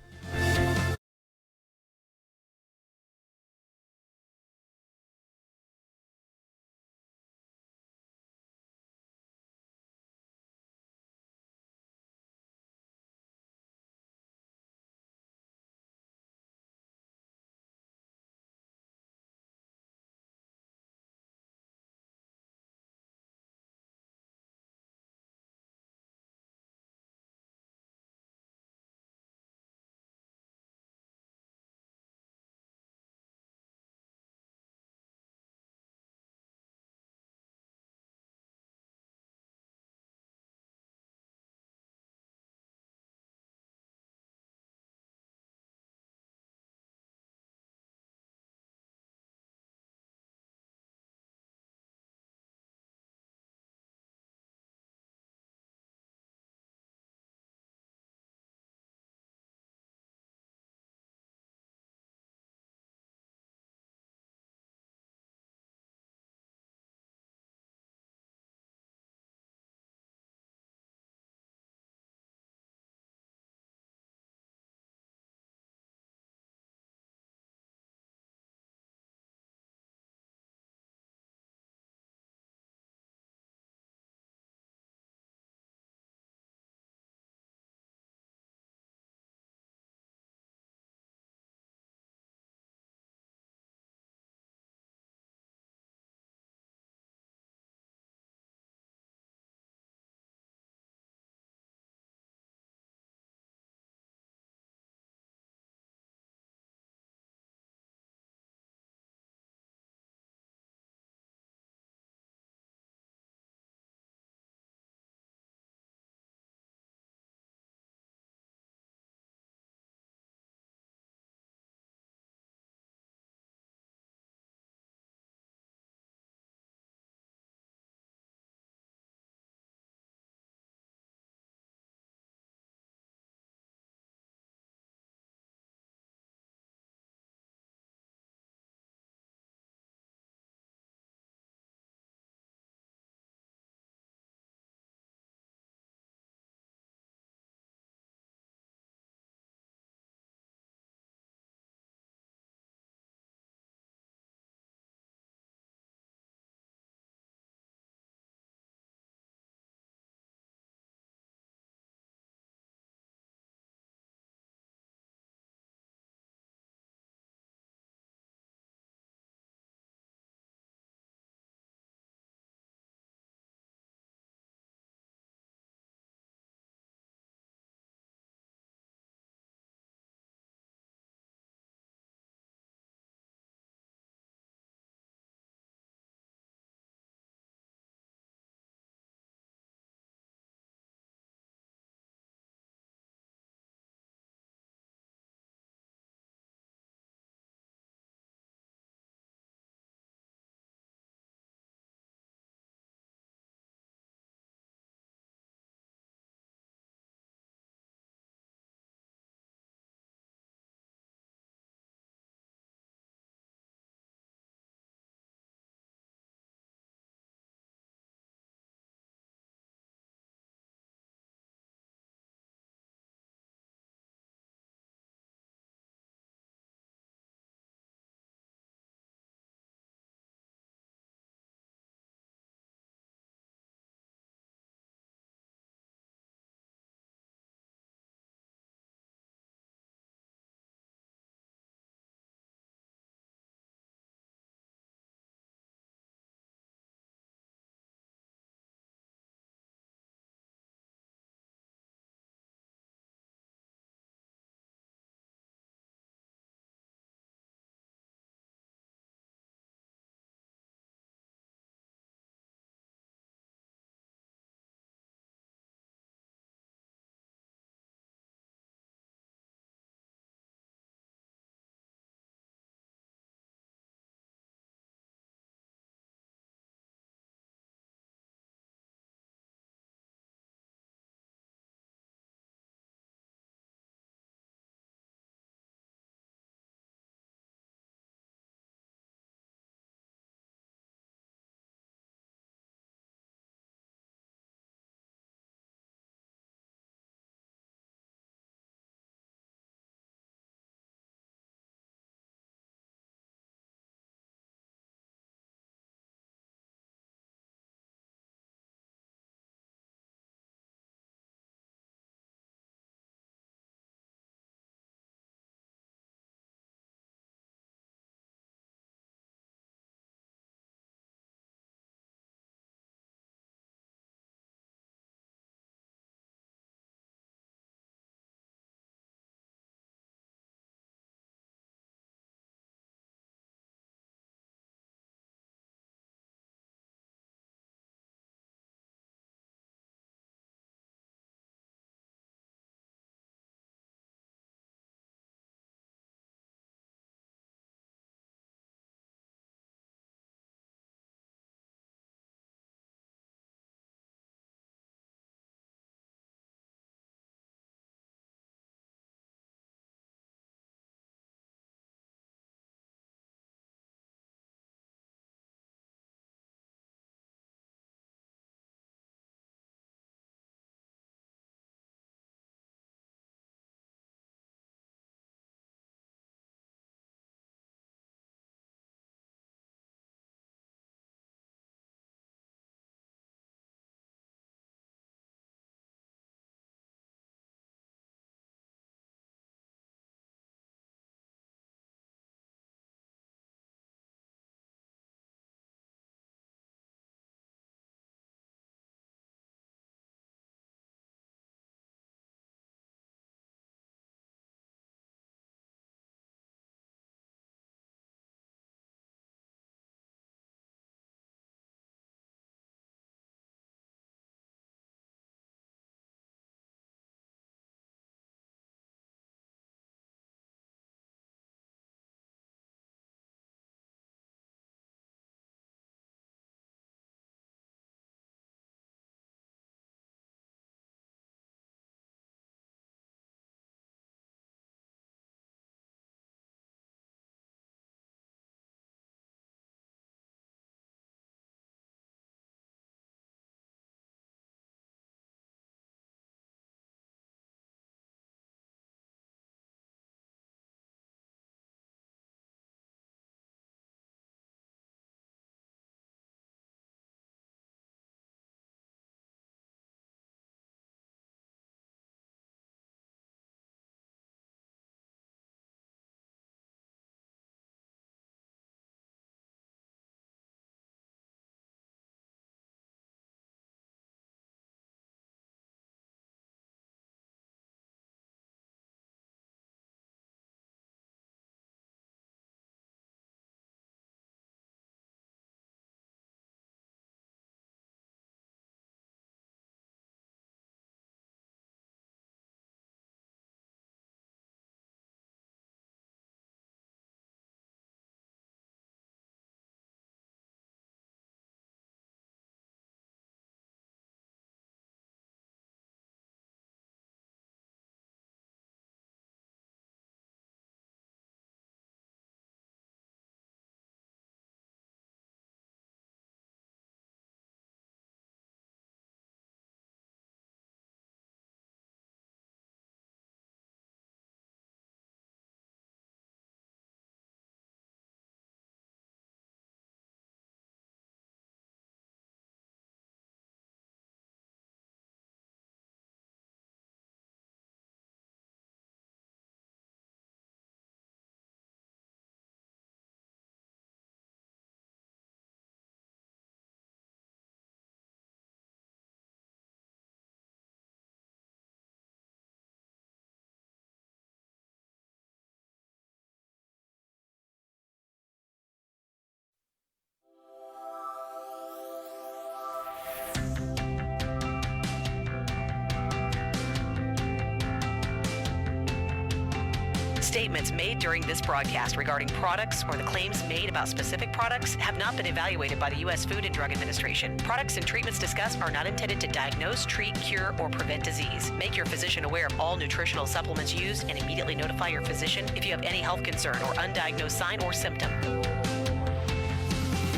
Statements made during this broadcast regarding products or the claims made about specific products have not been evaluated by the U.S. Food and Drug Administration. Products and treatments discussed are not intended to diagnose, treat, cure, or prevent disease. Make your physician aware of all nutritional supplements used and immediately notify your physician if you have any health concern or undiagnosed sign or symptom.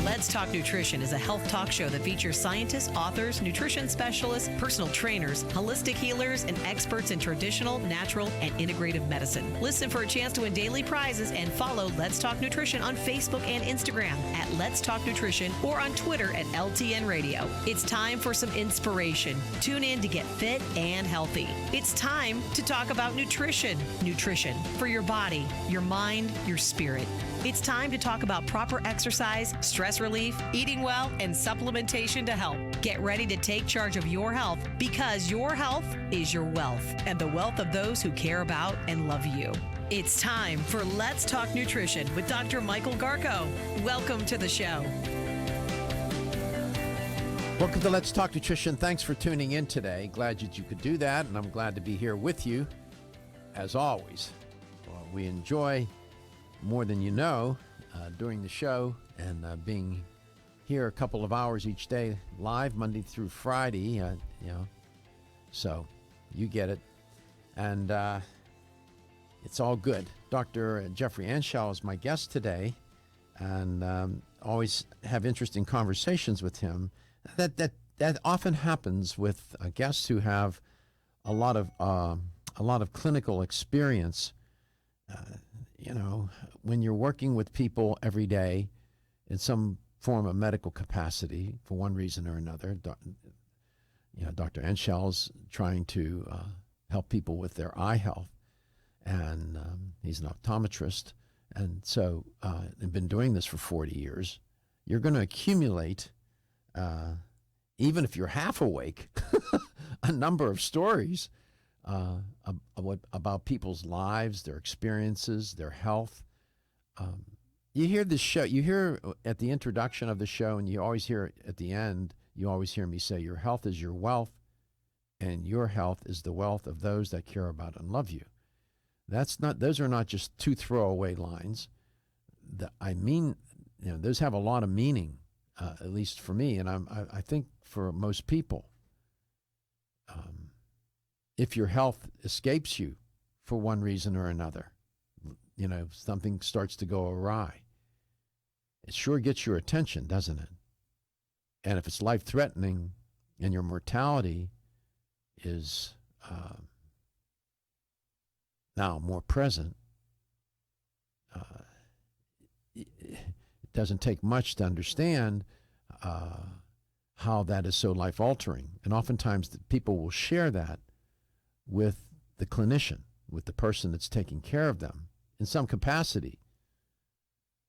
Let's Talk Nutrition is a health talk show that features scientists, authors, nutrition specialists, personal trainers, holistic healers, and experts in traditional, natural, and integrative medicine. Listen for a chance to win daily prizes and follow Let's Talk Nutrition on Facebook and Instagram at Let's Talk Nutrition or on Twitter at LTN Radio. It's time for some inspiration. Tune in to get fit and healthy. It's time to talk about nutrition. Nutrition for your body, your mind, your spirit. It's time to talk about proper exercise, stress relief, eating well, and supplementation to help. Get ready to take charge of your health because your health is your wealth and the wealth of those who care about and love you. It's time for Let's Talk Nutrition with Dr. Michael Garko. Welcome to the show. Welcome to Let's Talk Nutrition. Thanks for tuning in today. Glad that you could do that, and I'm glad to be here with you, as always. Well, we enjoy more than you know during the show and being here a couple of hours each day live Monday through Friday, so you get it, and it's all good. Dr. Jeffrey Anshel is my guest today, and always have interesting conversations with him. That often happens with guests who have a lot of clinical experience. When you're working with people every day in some form of medical capacity for one reason or another, Dr. Anshel's trying to help people with their eye health, and he's an optometrist, and so they've been doing this for 40 years. You're going to accumulate, even if you're half awake, a number of stories about people's lives, their experiences, their health. You hear this show, you hear at the introduction of the show, and you always hear at the end, you always hear me say, your health is your wealth, and your health is the wealth of those that care about and love you. Those are not just two throwaway lines. Those have a lot of meaning, at least for me, and I think for most people. If your health escapes you for one reason or another, something starts to go awry, it sure gets your attention, doesn't it? And if it's life-threatening and your mortality is now more present, it doesn't take much to understand how that is so life-altering. And oftentimes people will share that with the clinician, with the person that's taking care of them in some capacity.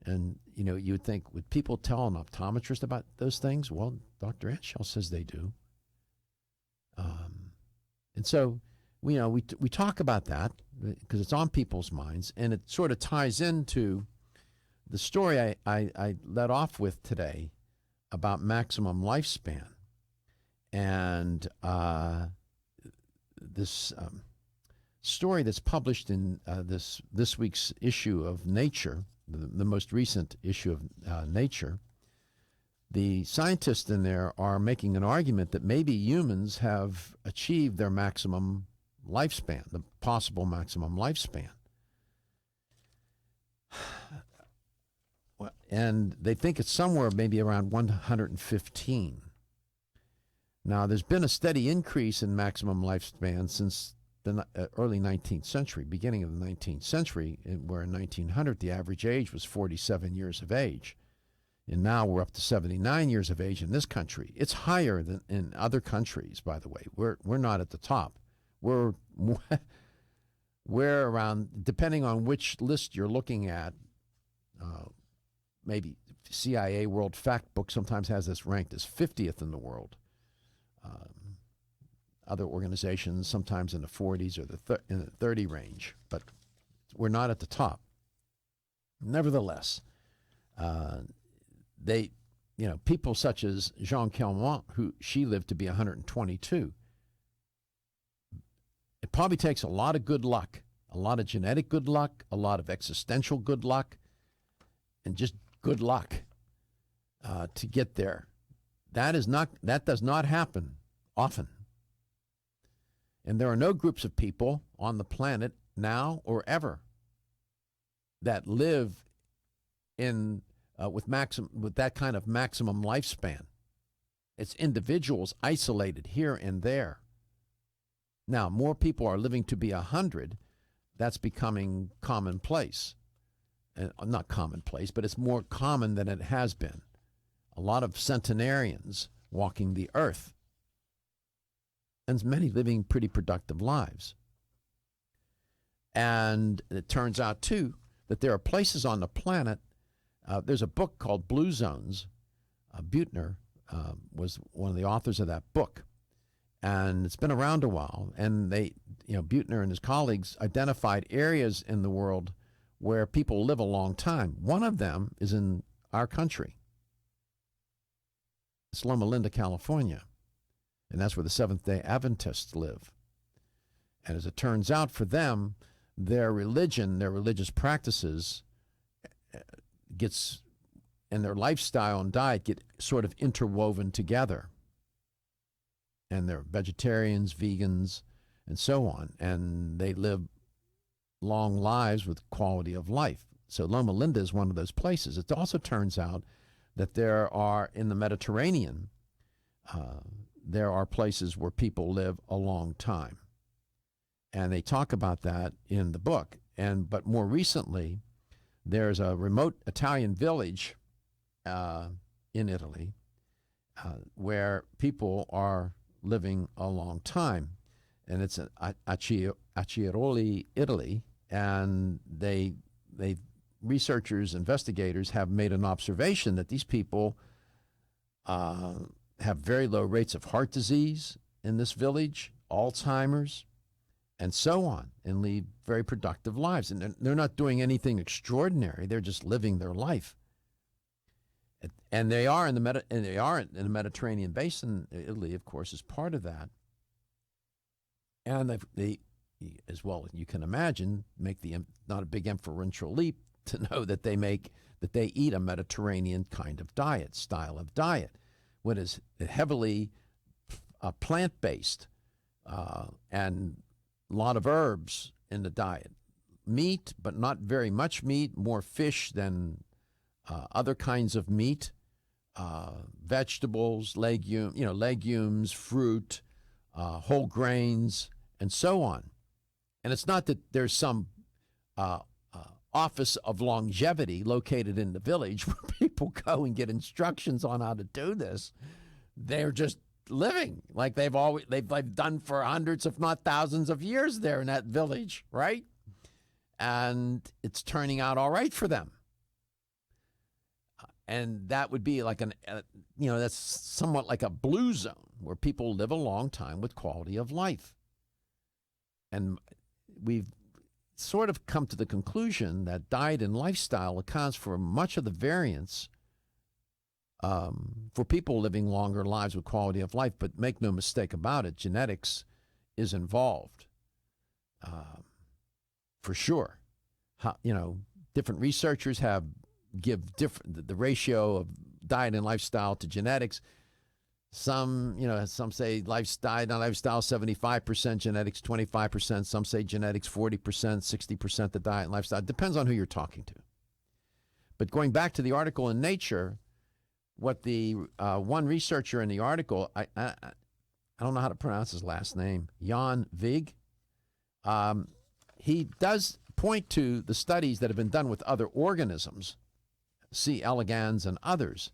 And, you would think, would people tell an optometrist about those things? Well, Dr. Anshel says they do. And so, we talk about that because it's on people's minds, and it sort of ties into the story I led off with today about maximum lifespan. And this story that's published in this week's issue of Nature, the most recent issue of Nature, the scientists in there are making an argument that maybe humans have achieved their maximum lifespan, the possible maximum lifespan. And they think it's somewhere maybe around 115. Now, there's been a steady increase in maximum lifespan since the early 19th century, beginning of the 19th century, where in 1900 the average age was 47 years of age. And now we're up to 79 years of age in this country. It's higher than in other countries, by the way. We're not at the top. We're around, depending on which list you're looking at, maybe CIA World Fact Book sometimes has this ranked as 50th in the world. Other organizations sometimes in the 40s or in the 30 range, but we're not at the top. Nevertheless, people such as Jean Calment, she lived to be 122. It probably takes a lot of good luck, A lot of genetic good luck, a lot of existential good luck, and just good luck to get there. That does not happen often. And there are no groups of people on the planet now or ever that live in with that kind of maximum lifespan. It's individuals isolated here and there. Now, more people are living to be 100. That's becoming commonplace. Not commonplace, but it's more common than it has been. A lot of centenarians walking the earth, and many living pretty productive lives. And it turns out, too, that there are places on the planet. There's a book called Blue Zones. Buettner was one of the authors of that book. And it's been around a while. And Buettner and his colleagues identified areas in the world where people live a long time. One of them is in our country. It's Loma Linda, California. And that's where the Seventh-day Adventists live. And as it turns out, for them, their religion, their religious practices and their lifestyle and diet get sort of interwoven together. And they're vegetarians, vegans, and so on. And they live long lives with quality of life. So Loma Linda is one of those places. It also turns out that there are, in the Mediterranean, there are places where people live a long time. And they talk about that in the book. But more recently, there's a remote Italian village in Italy where people are living a long time. And it's Acciaroli, Italy. And researchers, investigators have made an observation that these people have very low rates of heart disease in this village, Alzheimer's, and so on, and lead very productive lives. And they're not doing anything extraordinary. They're just living their life. And they are in the Mediterranean basin. Italy, of course, is part of that. And they, as well you can imagine, make not a big inferential leap to know that they eat a Mediterranean kind of style of diet, what is heavily plant-based and a lot of herbs in the diet. Meat, but not very much meat, more fish than other kinds of meat, vegetables, legumes, fruit, whole grains, and so on. And it's not that there's some office of longevity located in the village where people go and get instructions on how to do this. They're just living like they've done for hundreds, if not thousands of years there in that village, right? And it's turning out all right for them. And that would be like that's somewhat like a blue zone where people live a long time with quality of life. And we've sort of come to the conclusion that diet and lifestyle accounts for much of the variance for people living longer lives with quality of life. But make no mistake about it, genetics is involved for sure. Different researchers give the ratio of diet and lifestyle to genetics. Some say diet and lifestyle 75%, genetics 25%. Some say genetics 40%, 60% the diet and lifestyle. It depends on who you're talking to. But going back to the article in Nature, what the one researcher in the article, I don't know how to pronounce his last name, Jan Vig, he does point to the studies that have been done with other organisms, C. elegans and others.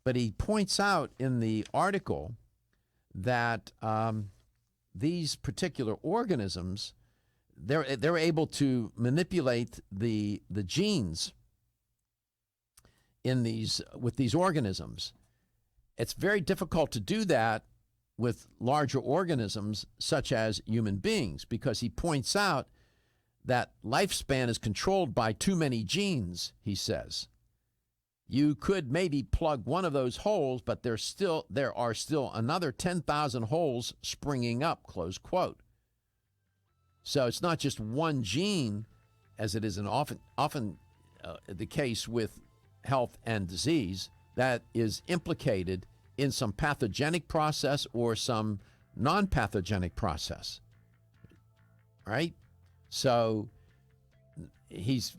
But he points out in the article that these particular organisms, they're able to manipulate the genes with these organisms. It's very difficult to do that with larger organisms such as human beings, because he points out that lifespan is controlled by too many genes, he says. You could maybe plug one of those holes, but there are still another 10,000 holes springing up, close quote. So it's not just one gene, as it is often the case with health and disease, that is implicated in some pathogenic process or some non-pathogenic process, right? So he's,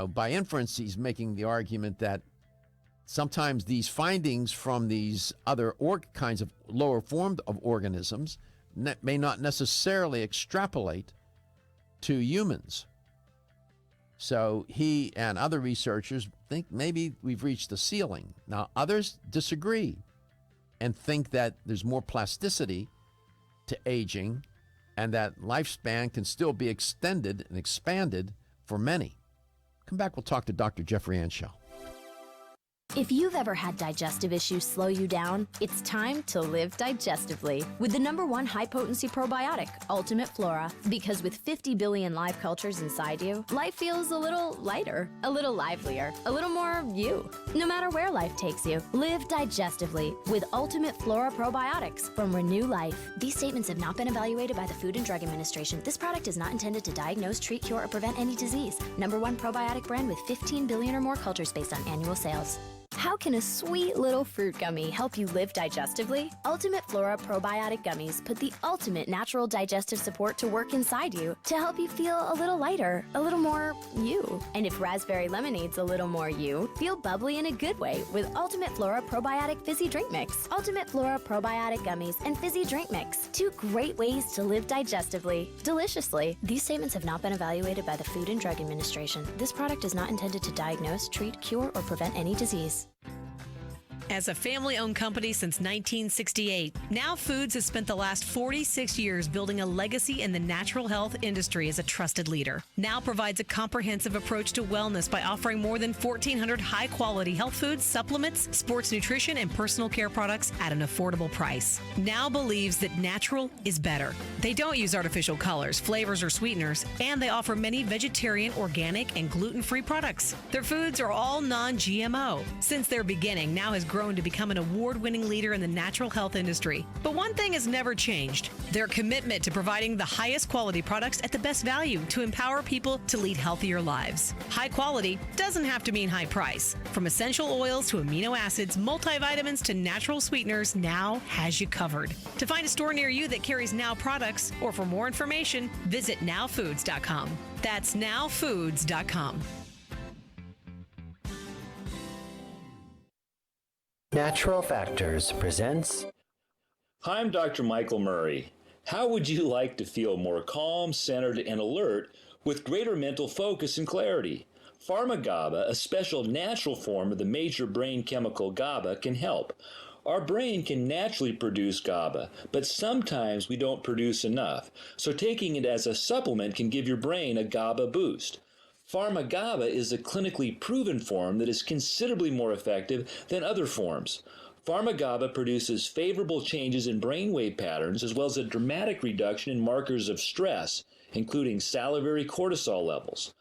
by inference, he's making the argument that sometimes these findings from these other kinds of lower form of organisms may not necessarily extrapolate to humans. So he and other researchers think maybe we've reached the ceiling. Now, others disagree and think that there's more plasticity to aging and that lifespan can still be extended and expanded for many. Come back, we'll talk to Dr. Jeffrey Anshel. If you've ever had digestive issues slow you down, it's time to live digestively with the #1 high-potency probiotic, Ultimate Flora. Because with 50 billion live cultures inside you, life feels a little lighter, a little livelier, a little more you. No matter where life takes you, live digestively with Ultimate Flora probiotics from Renew Life. These statements have not been evaluated by the Food and Drug Administration. This product is not intended to diagnose, treat, cure, or prevent any disease. #1 probiotic brand with 15 billion or more cultures based on annual sales. How can a sweet little fruit gummy help you live digestively? Ultimate Flora Probiotic Gummies put the ultimate natural digestive support to work inside you to help you feel a little lighter, a little more you. And if raspberry lemonade's a little more you, feel bubbly in a good way with Ultimate Flora Probiotic Fizzy Drink Mix. Ultimate Flora Probiotic Gummies and Fizzy Drink Mix. 2 great ways to live digestively, deliciously. These statements have not been evaluated by the Food and Drug Administration. This product is not intended to diagnose, treat, cure, or prevent any disease. As a family-owned company since 1968, Now Foods has spent the last 46 years building a legacy in the natural health industry as a trusted leader. Now provides a comprehensive approach to wellness by offering more than 1,400 high-quality health foods, supplements, sports nutrition, and personal care products at an affordable price. Now believes that natural is better. They don't use artificial colors, flavors, or sweeteners, and they offer many vegetarian, organic, and gluten-free products. Their foods are all non-GMO. Since their beginning, Now has grown to become an award-winning leader in the natural health industry. But one thing has never changed: their commitment to providing the highest quality products at the best value to empower people to lead healthier lives. High quality doesn't have to mean high price. From essential oils to amino acids, multivitamins to natural sweeteners, Now has you covered. To find a store near you that carries Now products, or for more information, visit nowfoods.com. That's nowfoods.com. Natural Factors presents. Hi, I'm Dr. Michael Murray. How would you like to feel more calm, centered, and alert with greater mental focus and clarity? Pharma-GABA, a special natural form of the major brain chemical GABA, can help. Our brain can naturally produce GABA, but sometimes we don't produce enough. So taking it as a supplement can give your brain a GABA boost. Pharma-GABA is a clinically proven form that is considerably more effective than other forms. Pharma-GABA produces favorable changes in brainwave patterns as well as a dramatic reduction in markers of stress, including salivary cortisol levels.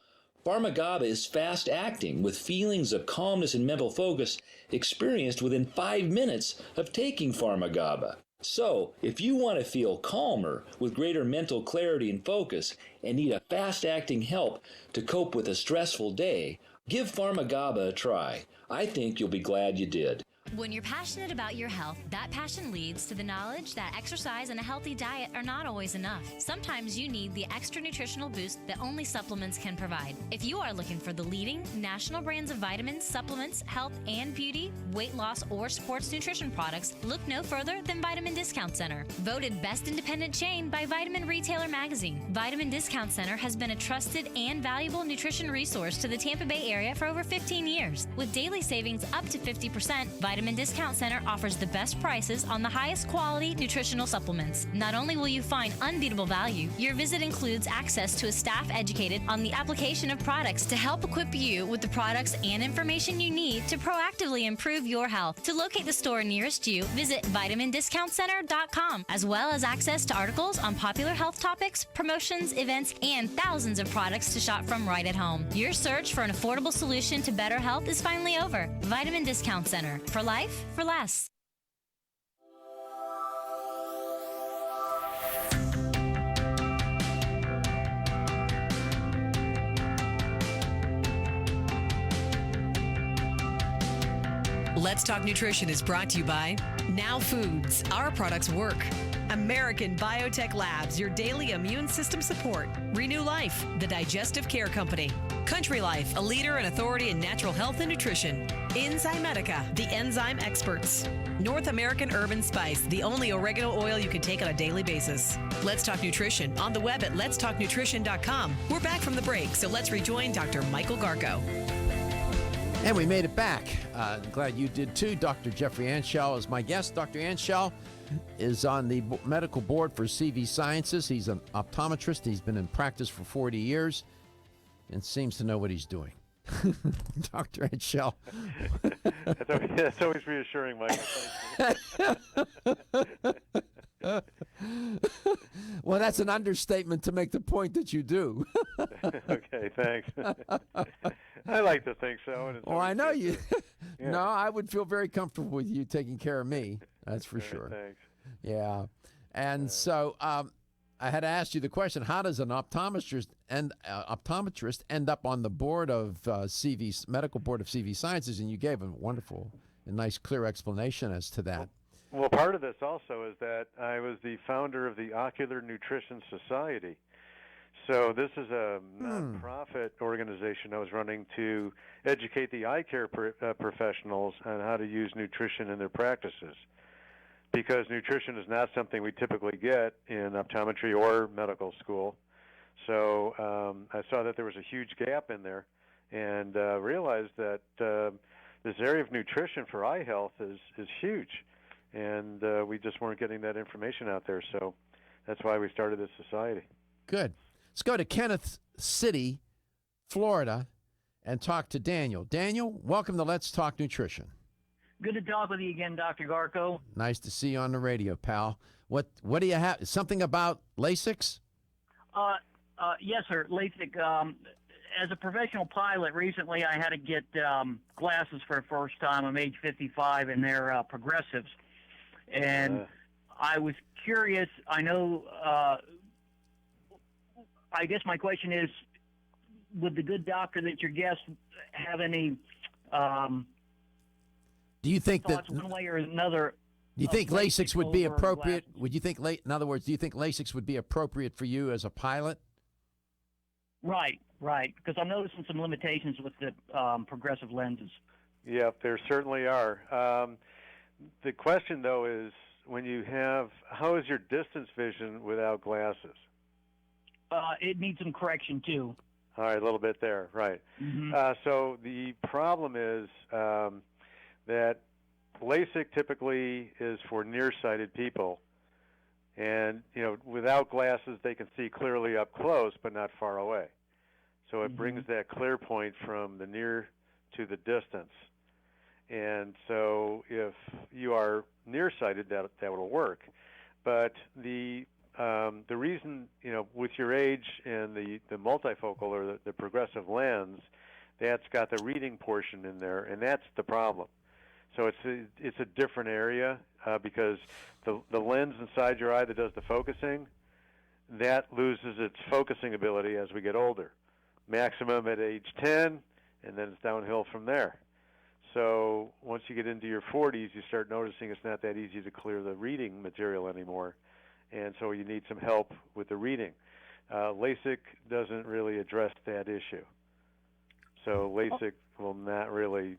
Pharma-GABA is fast-acting with feelings of calmness and mental focus experienced within 5 minutes of taking Pharma-GABA. So, if you want to feel calmer with greater mental clarity and focus and need a fast-acting help to cope with a stressful day, give Pharma-GABA a try. I think you'll be glad you did. When you're passionate about your health, that passion leads to the knowledge that exercise and a healthy diet are not always enough. Sometimes you need the extra nutritional boost that only supplements can provide. If you are looking for the leading national brands of vitamins, supplements, health and beauty, weight loss, or sports nutrition products, look no further than Vitamin Discount Center. Voted best independent chain by Vitamin Retailer Magazine, Vitamin Discount Center has been a trusted and valuable nutrition resource to the Tampa Bay area for over 15 years. With daily savings up to 50%, Vitamin Discount Center offers the best prices on the highest quality nutritional supplements. Not only will you find unbeatable value, your visit includes access to a staff educated on the application of products to help equip you with the products and information you need to proactively improve your health. To locate the store nearest you, visit vitamindiscountcenter.com, as well as access to articles on popular health topics, promotions, events, and thousands of products to shop from right at home. Your search for an affordable solution to better health is finally over. Vitamin Discount Center. For life, for less. Let's Talk Nutrition is brought to you by Now Foods. Our products work. American Biotech Labs, your daily immune system support. Renew Life, the digestive care company. Country Life, a leader and authority in natural health and nutrition. Enzymedica, the enzyme experts. North American Herb and Spice, the only oregano oil you can take on a daily basis. Let's Talk Nutrition on the web at letstalknutrition.com. We're back from the break, so let's rejoin Dr. Michael Garko. And we made it back. Glad you did too. Dr. Jeffrey Anshel is my guest. Dr. Anshel is on the medical board for CV Sciences. He's an optometrist. He's been in practice for 40 years and seems to know what he's doing. Dr. Anshel. That's always reassuring, Mike. Well, that's an understatement to make the point that you do. Okay, thanks. I like to think so. And well, I know you. Yeah. No, I would feel very comfortable with you taking care of me. That's for sure. Thanks. Yeah. And so I had to ask you the question, how does an optometrist end up on the board of medical board of CV Sciences? And you gave a wonderful and nice, clear explanation as to that. Well, part of this also is that I was the founder of the Ocular Nutrition Society. So this is a nonprofit organization I was running to educate the eye care professionals on how to use nutrition in their practices. Because nutrition is not something we typically get in optometry or medical school. So I saw that there was a huge gap in there and realized that this area of nutrition for eye health is huge. And we just weren't getting that information out there. So that's why we started this society. Good. Let's go to Kenneth City, Florida, and talk to Daniel. Daniel, welcome to Let's Talk Nutrition. Good to talk with you again, Dr. Garko. Nice to see you on the radio, pal. What do you have? Something about LASIK? Yes, sir. LASIK. As a professional pilot, recently I had to get glasses for the first time. I'm age 55, and they're progressives. And I was curious. I know. I guess my question is, would the good doctor that your guest have any? Do you think thoughts that one way or another? Do you think LASIK would be over appropriate? glasses? Would you think, in other words, do you think LASIK would be appropriate for you as a pilot? Right. Because I'm noticing some limitations with the progressive lenses. Yeah, there certainly are. The question, though, is how is your distance vision without glasses? It needs some correction, too. All right, a little bit there, right. Mm-hmm. So the problem is that LASIK typically is for nearsighted people. And, without glasses, they can see clearly up close, but not far away. So it brings that clear point from the near to the distance. And so if you are nearsighted, that will work. But the reason, with your age and the multifocal or the progressive lens, that's got the reading portion in there, and that's the problem. So it's a different area because the lens inside your eye that does the focusing, that loses its focusing ability as we get older. Maximum at age 10, and then it's downhill from there. So once you get into your 40s, you start noticing it's not that easy to clear the reading material anymore, and so you need some help with the reading. LASIK doesn't really address that issue. So LASIK will not really,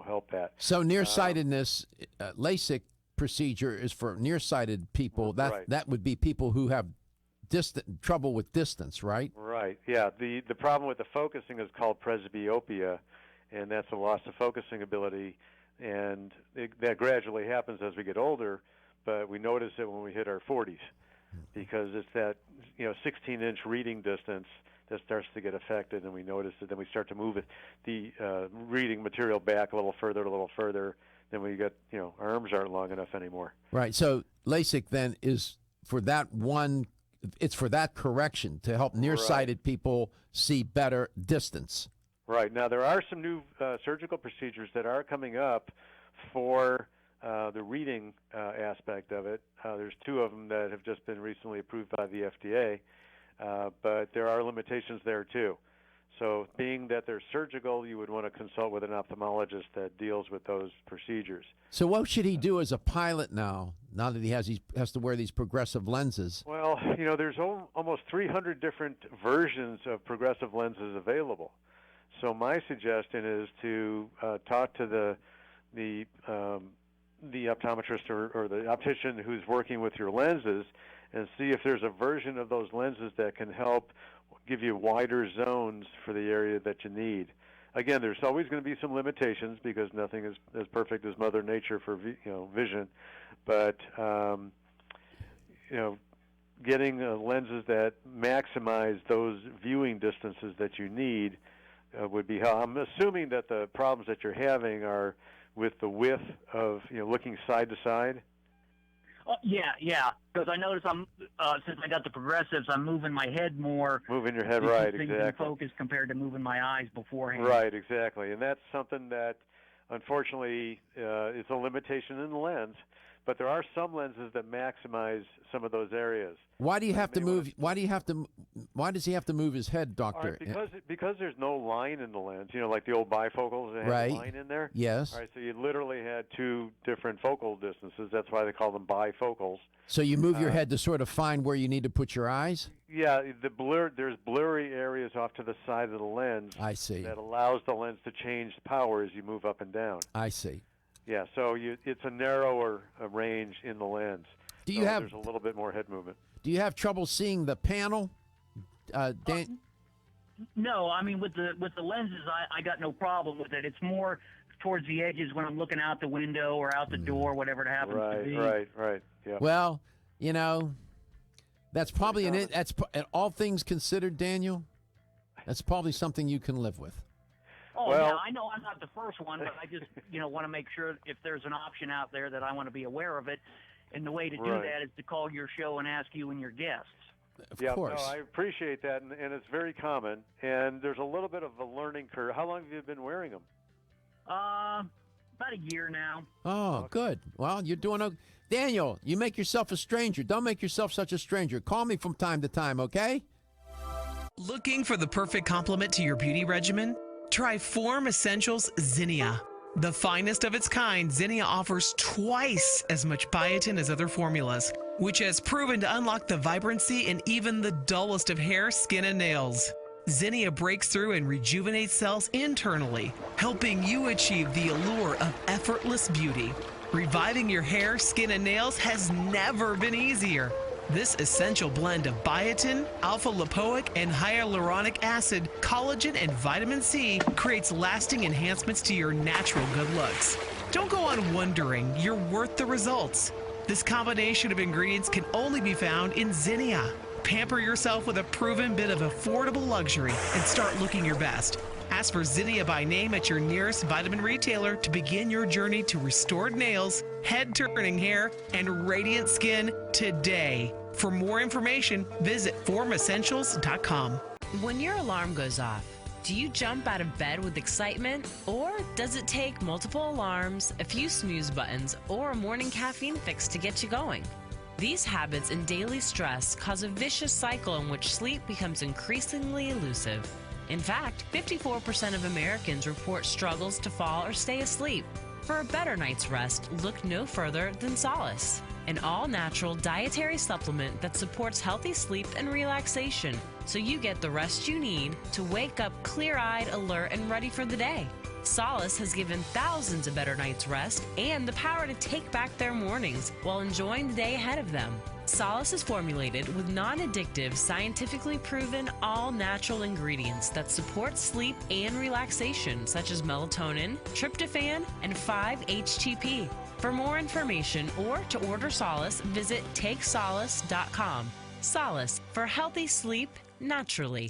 help that. So nearsightedness, LASIK procedure is for nearsighted people. That would be people who have trouble with distance, right? Right. Yeah. The problem with the focusing is called presbyopia, and that's a loss of focusing ability, and that gradually happens as we get older. But we notice it when we hit our 40s, because it's that 16-inch reading distance that starts to get affected, and we notice it. Then we start to move the reading material back a little further. Then we get our arms aren't long enough anymore. Right. So LASIK then is for that one. It's for that correction to help nearsighted people see better distance. Right. Now, there are some new surgical procedures that are coming up for the reading aspect of it. There's two of them that have just been recently approved by the FDA, but there are limitations there, too. So being that they're surgical, you would want to consult with an ophthalmologist that deals with those procedures. So what should he do as a pilot now that he has to wear these progressive lenses? Well, there's almost 300 different versions of progressive lenses available. So my suggestion is to talk to the optometrist or the optician who's working with your lenses and see if there's a version of those lenses that can help give you wider zones for the area that you need. Again, there's always going to be some limitations because nothing is as perfect as Mother Nature for vision, but getting lenses that maximize those viewing distances that you need would be how. I'm assuming that the problems that you're having are with the width of looking side to side. Oh, yeah. Because I notice since I got the progressives, I'm moving my head more. Moving your head, right? Things Exactly. in focus compared to moving my eyes beforehand. Right, exactly, and that's something that, unfortunately, is a limitation in the lens. But there are some lenses that maximize some of those areas. Why do you have to move? Why does he have to move his head, doctor? Because there's no line in the lens. Like the old bifocals, they have a line in there. Yes. All right, so you literally had two different focal distances. That's why they call them bifocals. So you move your head to sort of find where you need to put your eyes? Yeah, there's blurry areas off to the side of the lens. I see. That allows the lens to change power as you move up and down. I see. Yeah, so it's a narrower range in the lens. There's a little bit more head movement. Do you have trouble seeing the panel, Dan? No, I mean with the lenses, I got no problem with it. It's more towards the edges when I'm looking out the window or out the door, whatever it happens to be. Right. Yeah. Well, that's probably all things considered, Daniel. That's probably something you can live with. Oh, yeah, I know I'm not the first one, but I just, want to make sure if there's an option out there that I want to be aware of it. And the way to do that is to call your show and ask you and your guests. Of course. No, I appreciate that, and it's very common. And there's a little bit of a learning curve. How long have you been wearing them? About a year now. Oh, good. Well, you're doing Daniel, you make yourself a stranger. Don't make yourself such a stranger. Call me from time to time, okay? Looking for the perfect complement to your beauty regimen? Try Form Essentials Zinnia. The finest of its kind, Zinnia offers twice as much biotin as other formulas, which has proven to unlock the vibrancy in even the dullest of hair, skin, and nails. Zinnia breaks through and rejuvenates cells internally, helping you achieve the allure of effortless beauty. Reviving your hair, skin, and nails has never been easier. This essential blend of biotin, alpha-lipoic, and hyaluronic acid, collagen, and vitamin C creates lasting enhancements to your natural good looks. Don't go on wondering. You're worth the results. This combination of ingredients can only be found in Zinnia. Pamper yourself with a proven bit of affordable luxury and start looking your best. Ask for Zinnia by name at your nearest vitamin retailer to begin your journey to restored nails, head-turning hair, and radiant skin today. For more information, visit formessentials.com. When your alarm goes off, do you jump out of bed with excitement? Or does it take multiple alarms, a few snooze buttons, or a morning caffeine fix to get you going? These habits and daily stress cause a vicious cycle in which sleep becomes increasingly elusive. In fact, 54% of Americans report struggles to fall or stay asleep. For a better night's rest, look no further than Solace, an all-natural dietary supplement that supports healthy sleep and relaxation, so you get the rest you need to wake up clear-eyed, alert, and ready for the day. Solace has given thousands a better night's rest and the power to take back their mornings while enjoying the day ahead of them. Solace is formulated with non-addictive, scientifically proven, all-natural ingredients that support sleep and relaxation, such as melatonin, tryptophan, and 5-HTP. For more information or to order Solace, visit takesolace.com. Solace, for healthy sleep naturally.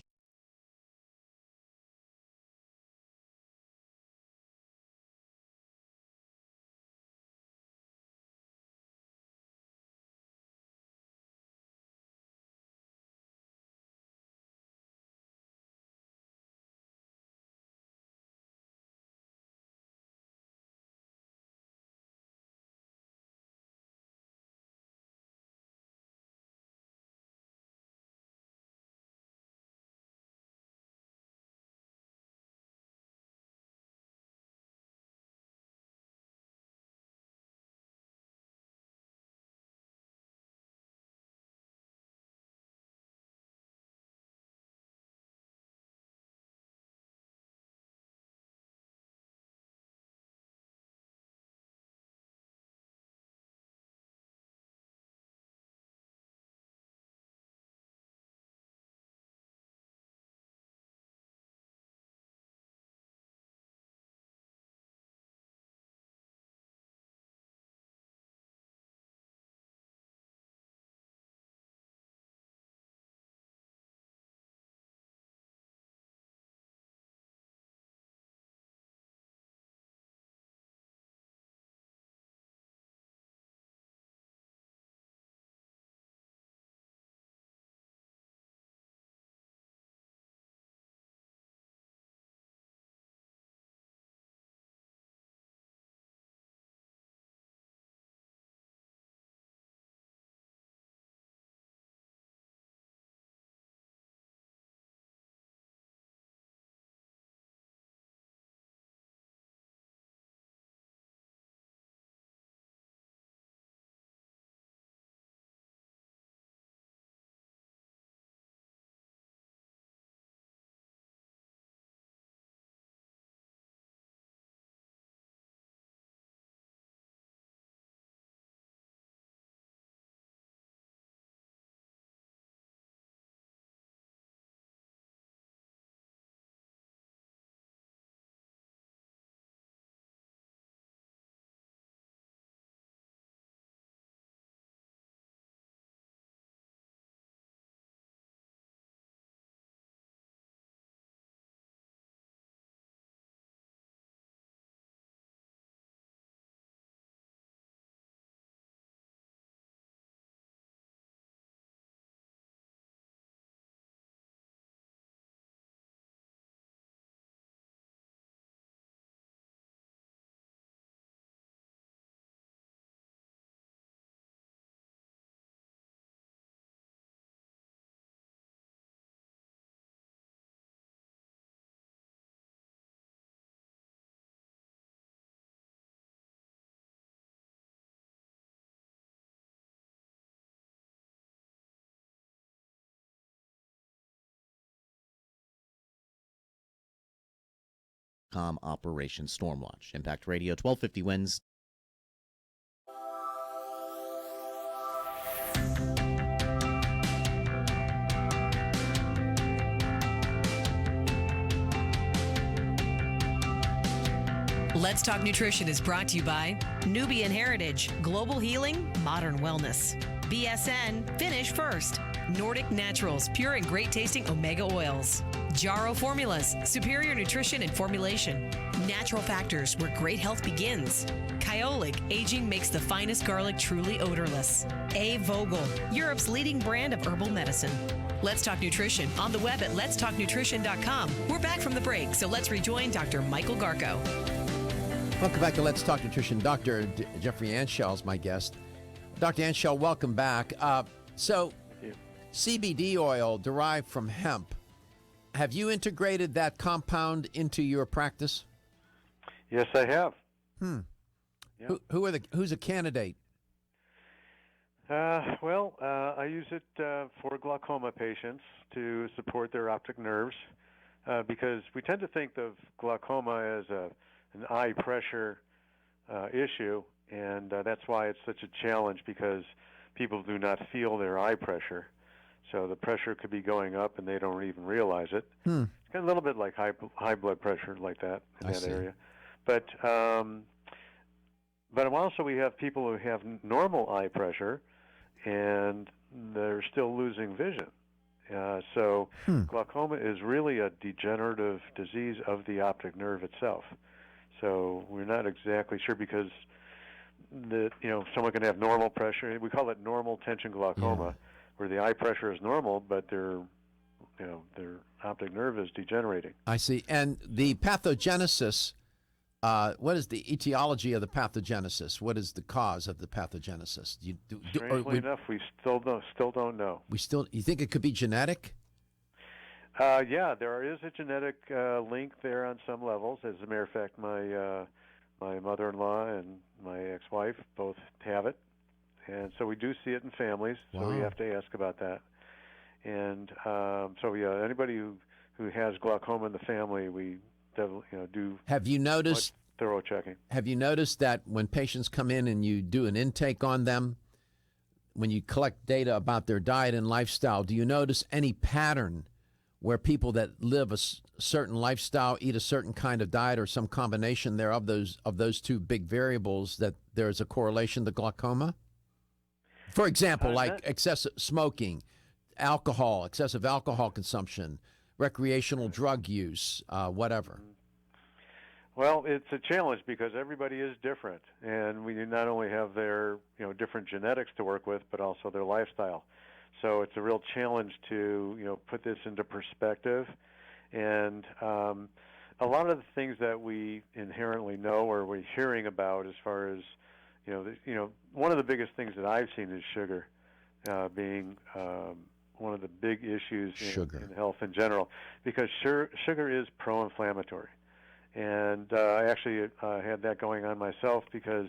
.com Operation Stormwatch. Impact Radio, 1250 wins. Let's Talk Nutrition is brought to you by Nubian Heritage, Global Healing, Modern Wellness. BSN, Finish First. Nordic Naturals, pure and great tasting omega oils. Jarrow Formulas, superior nutrition and formulation. Natural Factors, where great health begins. Kyolic, aging makes the finest garlic truly odorless. A. Vogel, Europe's leading brand of herbal medicine. Let's Talk Nutrition on the web at letstalknutrition.com. We're back from the break, so let's rejoin Dr. Michael Garko. Welcome back to Let's Talk Nutrition. Dr. Jeffrey Anshel is my guest. Dr. Anshel, welcome back. So, CBD oil derived from hemp. Have you integrated that compound into your practice? Yes, I have. Yeah. Who's a candidate? I use it for glaucoma patients to support their optic nerves because we tend to think of glaucoma as an eye pressure issue, and that's why it's such a challenge because people do not feel their eye pressure. So the pressure could be going up and they don't even realize it. It's kind of a little bit like high blood pressure like that in that area. But also we have people who have normal eye pressure and they're still losing vision. So glaucoma is really a degenerative disease of the optic nerve itself. So we're not exactly sure because someone can have normal pressure. We call it normal tension glaucoma, where the eye pressure is normal, but their optic nerve is degenerating. I see. And the pathogenesis, what is the etiology of the pathogenesis? What is the cause of the pathogenesis? Strangely enough, we still don't know. You think it could be genetic? Yeah, there is a genetic link there on some levels. As a matter of fact, my mother-in-law and my ex-wife both have it, and so we do see it in families. So we have to ask about that. And anybody who has glaucoma in the family, we do. Have you noticed thorough checking? Have you noticed that when patients come in and you do an intake on them, when you collect data about their diet and lifestyle, do you notice any pattern where people that live a certain lifestyle, eat a certain kind of diet or some combination there of those two big variables, that there's a correlation to glaucoma? For example, like excessive smoking, excessive alcohol consumption, recreational drug use, whatever. Well, it's a challenge because everybody is different, and we not only have their different genetics to work with, but also their lifestyle. So it's a real challenge to put this into perspective, and a lot of the things that we inherently know or we're hearing about, as far as one of the biggest things that I've seen is sugar being one of the big issues in health in general, because sugar is pro-inflammatory, and I actually had that going on myself because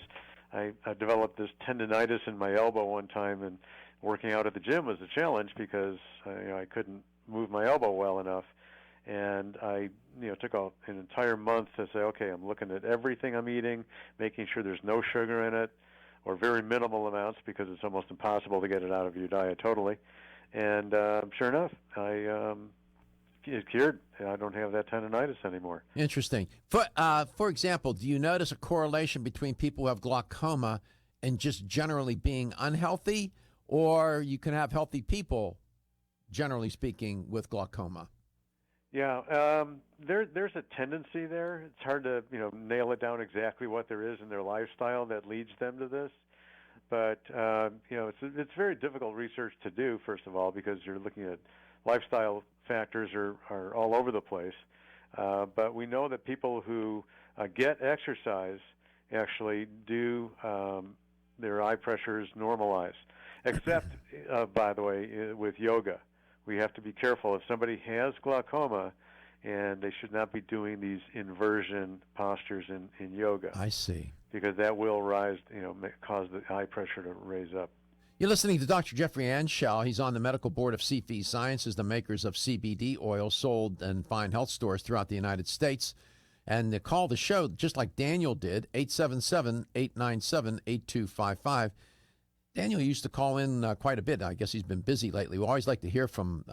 I developed this tendonitis in my elbow one time, and working out at the gym was a challenge because I couldn't move my elbow well enough, and I took an entire month to say, okay, I'm looking at everything I'm eating, making sure there's no sugar in it or very minimal amounts because it's almost impossible to get it out of your diet totally. And sure enough, it's cured. I don't have that tendonitis anymore. Interesting. For example, do you notice a correlation between people who have glaucoma and just generally being unhealthy? Or you can have healthy people, generally speaking, with glaucoma. Yeah, there's a tendency there. It's hard to nail it down exactly what there is in their lifestyle that leads them to this. But it's very difficult research to do. First of all, because you're looking at lifestyle factors are all over the place. But we know that people who get exercise actually do their eye pressures normalize. Except, by the way, with yoga. We have to be careful. If somebody has glaucoma, and they should not be doing these inversion postures in yoga. I see. Because that will cause the eye pressure to raise up. You're listening to Dr. Jeffrey Anshel. He's on the medical board of CFE Sciences, the makers of CBD oil sold in fine health stores throughout the United States. And call the show just like Daniel did, 877-897-8255. Daniel used to call in quite a bit. I guess he's been busy lately. We always like to hear from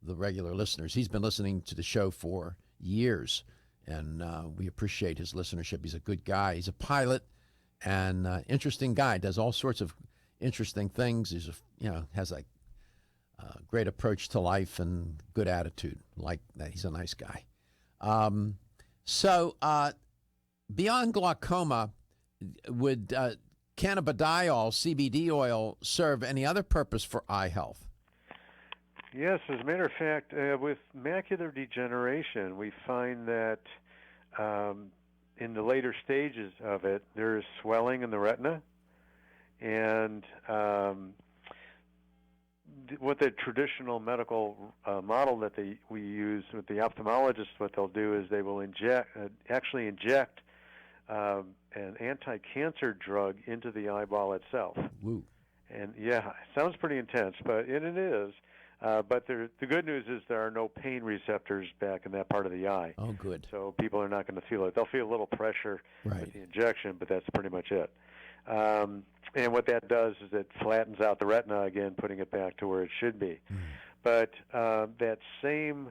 the regular listeners. He's been listening to the show for years, and we appreciate his listenership. He's a good guy. He's a pilot and interesting guy. Does all sorts of interesting things. He's has a great approach to life and good attitude. Like that, he's a nice guy. So beyond glaucoma, would cannabidiol, CBD oil, serve any other purpose for eye health? Yes, as a matter of fact, with macular degeneration, we find that in the later stages of it, there is swelling in the retina, and what the traditional medical model that we use with the ophthalmologists, what they'll do is they will actually inject an anti-cancer drug into the eyeball itself. Woo. And yeah, it sounds pretty intense, but it is. But the good news is there are no pain receptors back in that part of the eye. Oh, good. So people are not going to feel it. They'll feel a little pressure with the injection, but that's pretty much it. And what that does is it flattens out the retina again, putting it back to where it should be. But that same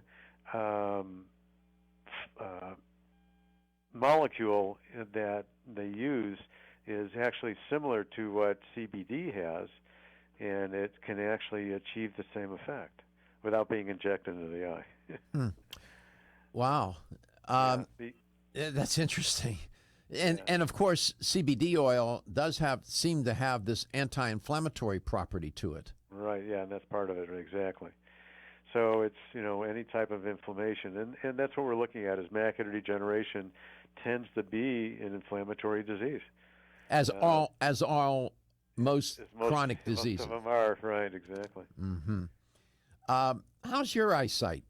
molecule that they use is actually similar to what CBD has, and it can actually achieve the same effect without being injected into the eye. Wow. That's interesting. And of course, CBD oil does seem to have this anti-inflammatory property to it. Right, yeah, and that's part of it, exactly. So it's, any type of inflammation. And that's what we're looking at is macular degeneration tends to be an inflammatory disease. As most chronic diseases. Most of them are, right, exactly. Mm-hmm. How's your eyesight?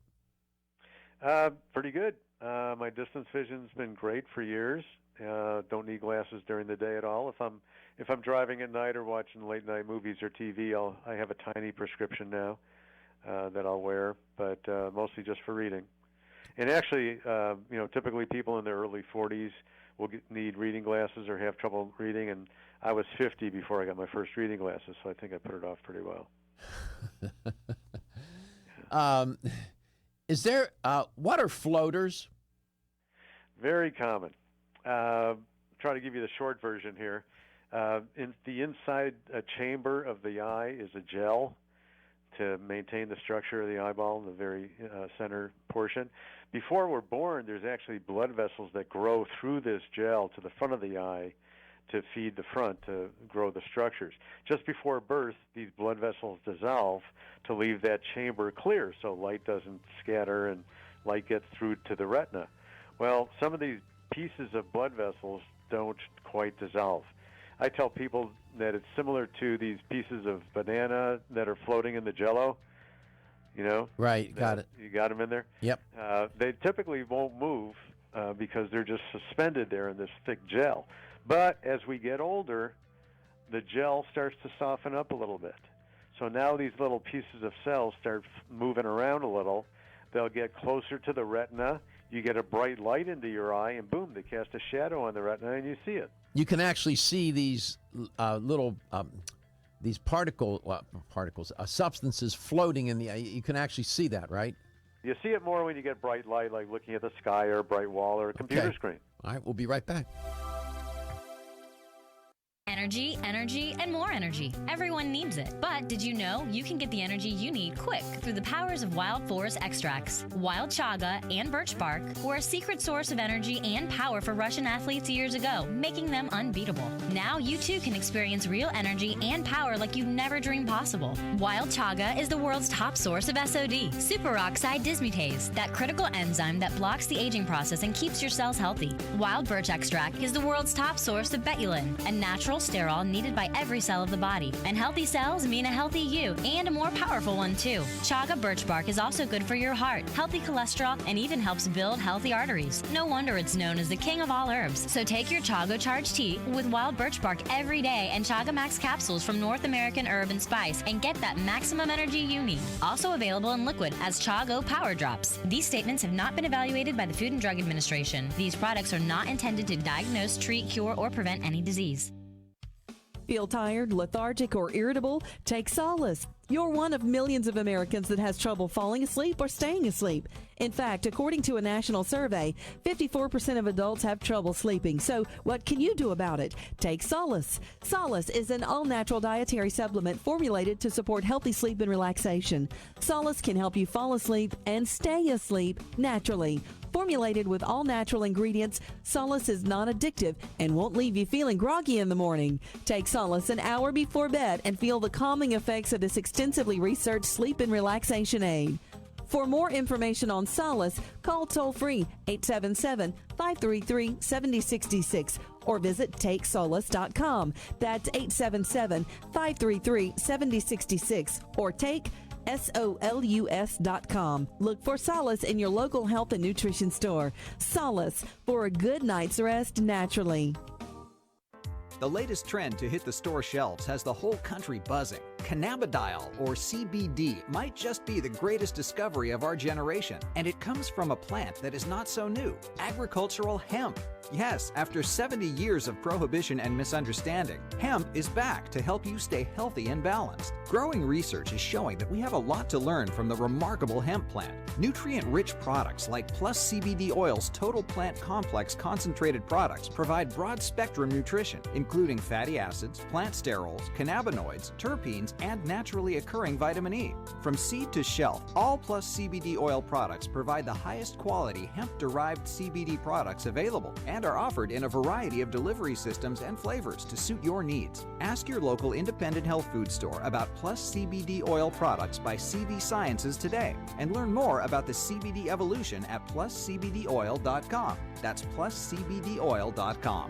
Pretty good. My distance vision's been great for years. Don't need glasses during the day at all. If I'm driving at night or watching late night movies or TV, I have a tiny prescription now that I'll wear, but mostly just for reading. And actually, typically people in their early 40s will need reading glasses or have trouble reading, and I was 50 before I got my first reading glasses, so I think I put it off pretty well. Is there what are floaters? Very common. Try to give you the short version here. Inside a chamber of the eye is a gel to maintain the structure of the eyeball in the very center portion. Before we're born, there's actually blood vessels that grow through this gel to the front of the eye to feed the front, to grow the structures. Just before birth, these blood vessels dissolve to leave that chamber clear so light doesn't scatter and light gets through to the retina. Well, some of these pieces of blood vessels don't quite dissolve. I tell people that it's similar to these pieces of banana that are floating in the Jell-O. Right, got it. You got them in there? Yep. They typically won't move because they're just suspended there in this thick gel. But as we get older, the gel starts to soften up a little bit. So now these little pieces of cells start moving around a little. They'll get closer to the retina. You get a bright light into your eye, and boom, they cast a shadow on the retina, and you see it. You can actually see these little these particles, substances floating in the eye. You can actually see that, right? You see it more when you get bright light, like looking at the sky or a bright wall or a computer screen. All right, we'll be right back. Energy, energy, and more energy. Everyone needs it. But did you know you can get the energy you need quick through the powers of wild forest extracts? Wild chaga and birch bark were a secret source of energy and power for Russian athletes years ago, making them unbeatable. Now you too can experience real energy and power like you've never dreamed possible. Wild chaga is the world's top source of SOD, superoxide dismutase, that critical enzyme that blocks the aging process and keeps your cells healthy. Wild birch extract is the world's top source of betulin, a natural cholesterol needed by every cell of the body. And healthy cells mean a healthy you, and a more powerful one too. Chaga birch bark is also good for your heart, healthy cholesterol, and even helps build healthy arteries. No wonder it's known as the king of all herbs. So take your Chaga Charge tea with wild birch bark every day and Chaga Max capsules from North American Herb and Spice and get that maximum energy you need. Also available in liquid as Chago Power Drops. These statements have not been evaluated by the Food and Drug Administration. These products are not intended to diagnose, treat, cure, or prevent any disease. Feel tired, lethargic, or irritable? Take solace. You're one of millions of Americans that has trouble falling asleep or staying asleep. In fact, according to a national survey, 54% of adults have trouble sleeping. So what can you do about it? Take Solace. Solace is an all-natural dietary supplement formulated to support healthy sleep and relaxation. Solace can help you fall asleep and stay asleep naturally. Formulated with all-natural ingredients, Solace is non-addictive and won't leave you feeling groggy in the morning. Take Solace an hour before bed and feel the calming effects of this extensively researched sleep and relaxation aid. For more information on Solace, call toll-free 877-533-7066 or visit TakeSolace.com. That's 877-533-7066 or take SOLUS.com. Look for Solace in your local health and nutrition store. Solace, for a good night's rest naturally. The latest trend to hit the store shelves has the whole country buzzing. Cannabidiol, or CBD, might just be the greatest discovery of our generation, and it comes from a plant that is not so new, agricultural hemp. Yes, after 70 years of prohibition and misunderstanding, hemp is back to help you stay healthy and balanced. Growing research is showing that we have a lot to learn from the remarkable hemp plant. Nutrient-rich products like Plus CBD Oil's Total Plant Complex concentrated products provide broad-spectrum nutrition, including fatty acids, plant sterols, cannabinoids, terpenes, and naturally occurring vitamin E. From seed to shelf, all Plus CBD Oil products provide the highest quality hemp-derived CBD products available and are offered in a variety of delivery systems and flavors to suit your needs. Ask your local independent health food store about Plus CBD Oil products by CV Sciences today and learn more about the CBD evolution at pluscbdoil.com. That's pluscbdoil.com.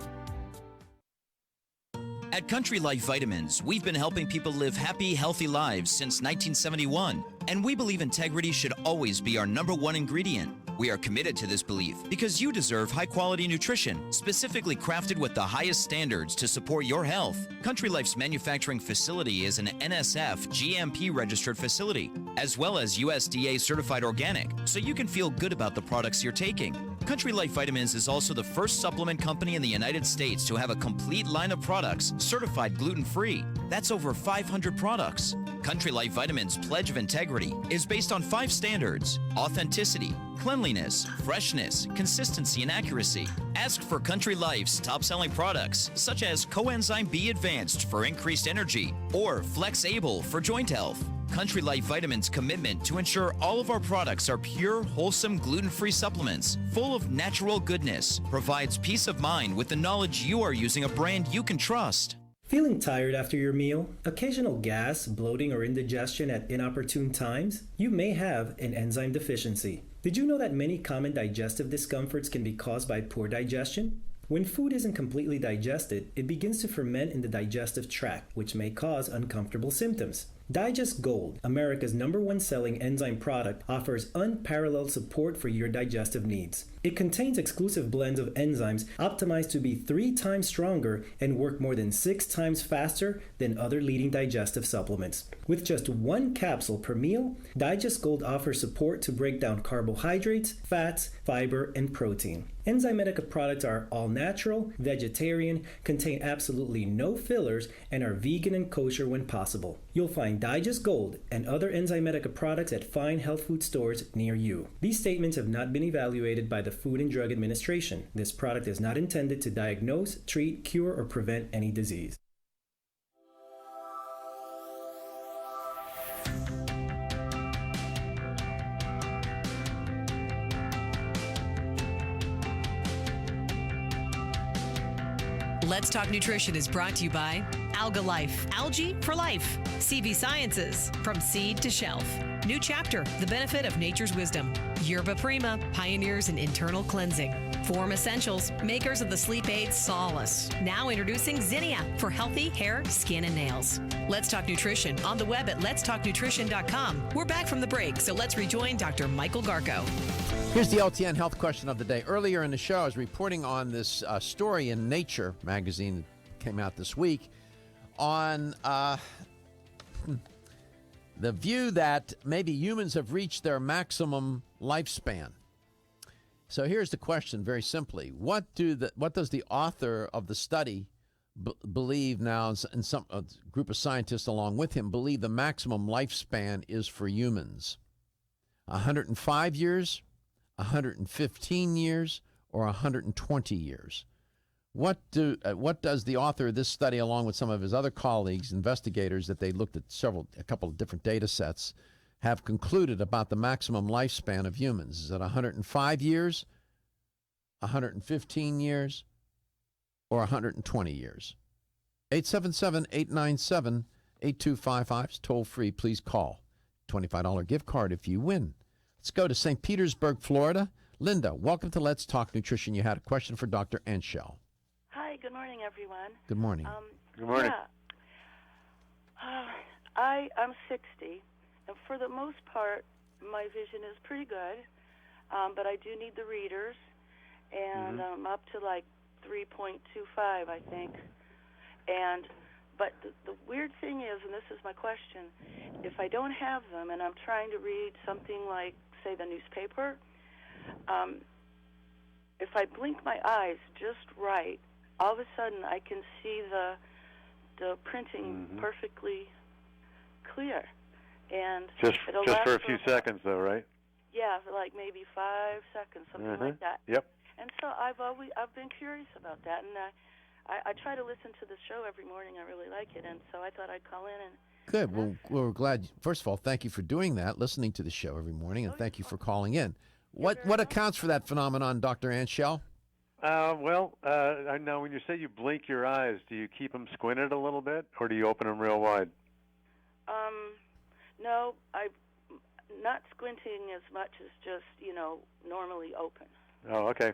At Country Life Vitamins, we've been helping people live happy, healthy lives since 1971, and we believe integrity should always be our #1 ingredient. We are committed to this belief because you deserve high-quality nutrition, specifically crafted with the highest standards to support your health. Country Life's manufacturing facility is an NSF GMP-registered facility, as well as USDA certified organic, so you can feel good about the products you're taking. Country Life Vitamins is also the first supplement company in the United States to have a complete line of products certified gluten-free. That's over 500 products. Country Life Vitamins' pledge of integrity is based on 5 standards: authenticity, cleanliness, freshness, consistency, and accuracy. Ask for Country Life's top-selling products, such as Coenzyme B Advanced for increased energy or Flex Able for joint health. Country Life Vitamins' commitment to ensure all of our products are pure, wholesome, gluten-free supplements full of natural goodness provides peace of mind with the knowledge you are using a brand you can trust. Feeling tired after your meal? Occasional gas, bloating, or indigestion at inopportune times? You may have an enzyme deficiency. Did you know that many common digestive discomforts can be caused by poor digestion? When food isn't completely digested, it begins to ferment in the digestive tract, which may cause uncomfortable symptoms. Digest Gold, America's #1 selling enzyme product, offers unparalleled support for your digestive needs. It contains exclusive blends of enzymes optimized to be 3 times stronger and work more than 6 times faster than other leading digestive supplements. With just 1 capsule per meal, Digest Gold offers support to break down carbohydrates, fats, fiber, and protein. Enzymatica products are all natural, vegetarian, contain absolutely no fillers, and are vegan and kosher when possible. You'll find Digest Gold and other Enzymatica products at fine health food stores near you. These statements have not been evaluated by the Food and Drug Administration. This product is not intended to diagnose, treat, cure, or prevent any disease. Let's Talk Nutrition is brought to you by Alga Life, Algae for Life, CV Sciences, from seed to shelf. New Chapter, the benefit of nature's wisdom. Yerba Prima, pioneers in internal cleansing. Form Essentials, makers of the sleep aid Solace. Now introducing Zinnia for healthy hair, skin, and nails. Let's Talk Nutrition on the web at letstalknutrition.com. We're back from the break, so let's rejoin Dr. Michael Garko. Here's the LTN health question of the day. Earlier in the show, I was reporting on this story in Nature magazine that came out this week on the view that maybe humans have reached their maximum lifespan. So here's the question, very simply: what does the author of the study believe now, and some a group of scientists along with him believe the maximum lifespan is for humans? 105 years, 115 years, or 120 years? What does the author of this study, along with some of his other colleagues, investigators, that they looked at a couple of different data sets, have concluded about the maximum lifespan of humans? Is it 105 years, 115 years, or 120 years? 877-897-8255 is toll free. Please call. $25 gift card if you win. Let's go to St. Petersburg, Florida. Linda, welcome to Let's Talk Nutrition. You had a question for Dr. Anshel. Hi, good morning, everyone. Good morning. Good morning. Yeah. I'm 60, and for the most part, my vision is pretty good, but I do need the readers, and I'm up to like 3.25, I think. But the weird thing is, and this is my question, if I don't have them and I'm trying to read something like, say, the newspaper, if I blink my eyes just right, all of a sudden I can see the printing perfectly clear. And just it'll for a few seconds, though, right? Yeah, for like maybe 5 seconds, something like that. Yep. And so I've been curious about that, and I try to listen to the show every morning. I really like it, and so I thought I'd call in and. Good. Well, we're glad. First of all, thank you for doing that, listening to the show every morning, and thank you for calling in. What accounts for that phenomenon, Dr. Anshel? Now, when you say you blink your eyes, do you keep them squinted a little bit, or do you open them real wide? No, I'm not squinting as much as just, normally open. Oh, okay.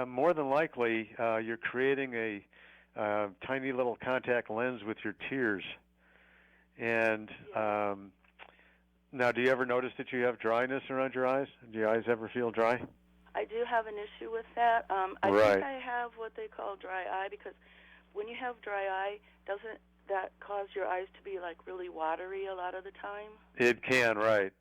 More than likely, you're creating a tiny little contact lens with your tears. And now, do you ever notice that you have dryness around your eyes? Do your eyes ever feel dry? I do have an issue with that. I think I have what they call dry eye, because when you have dry eye, doesn't that cause your eyes to be like really watery a lot of the time? It can, right.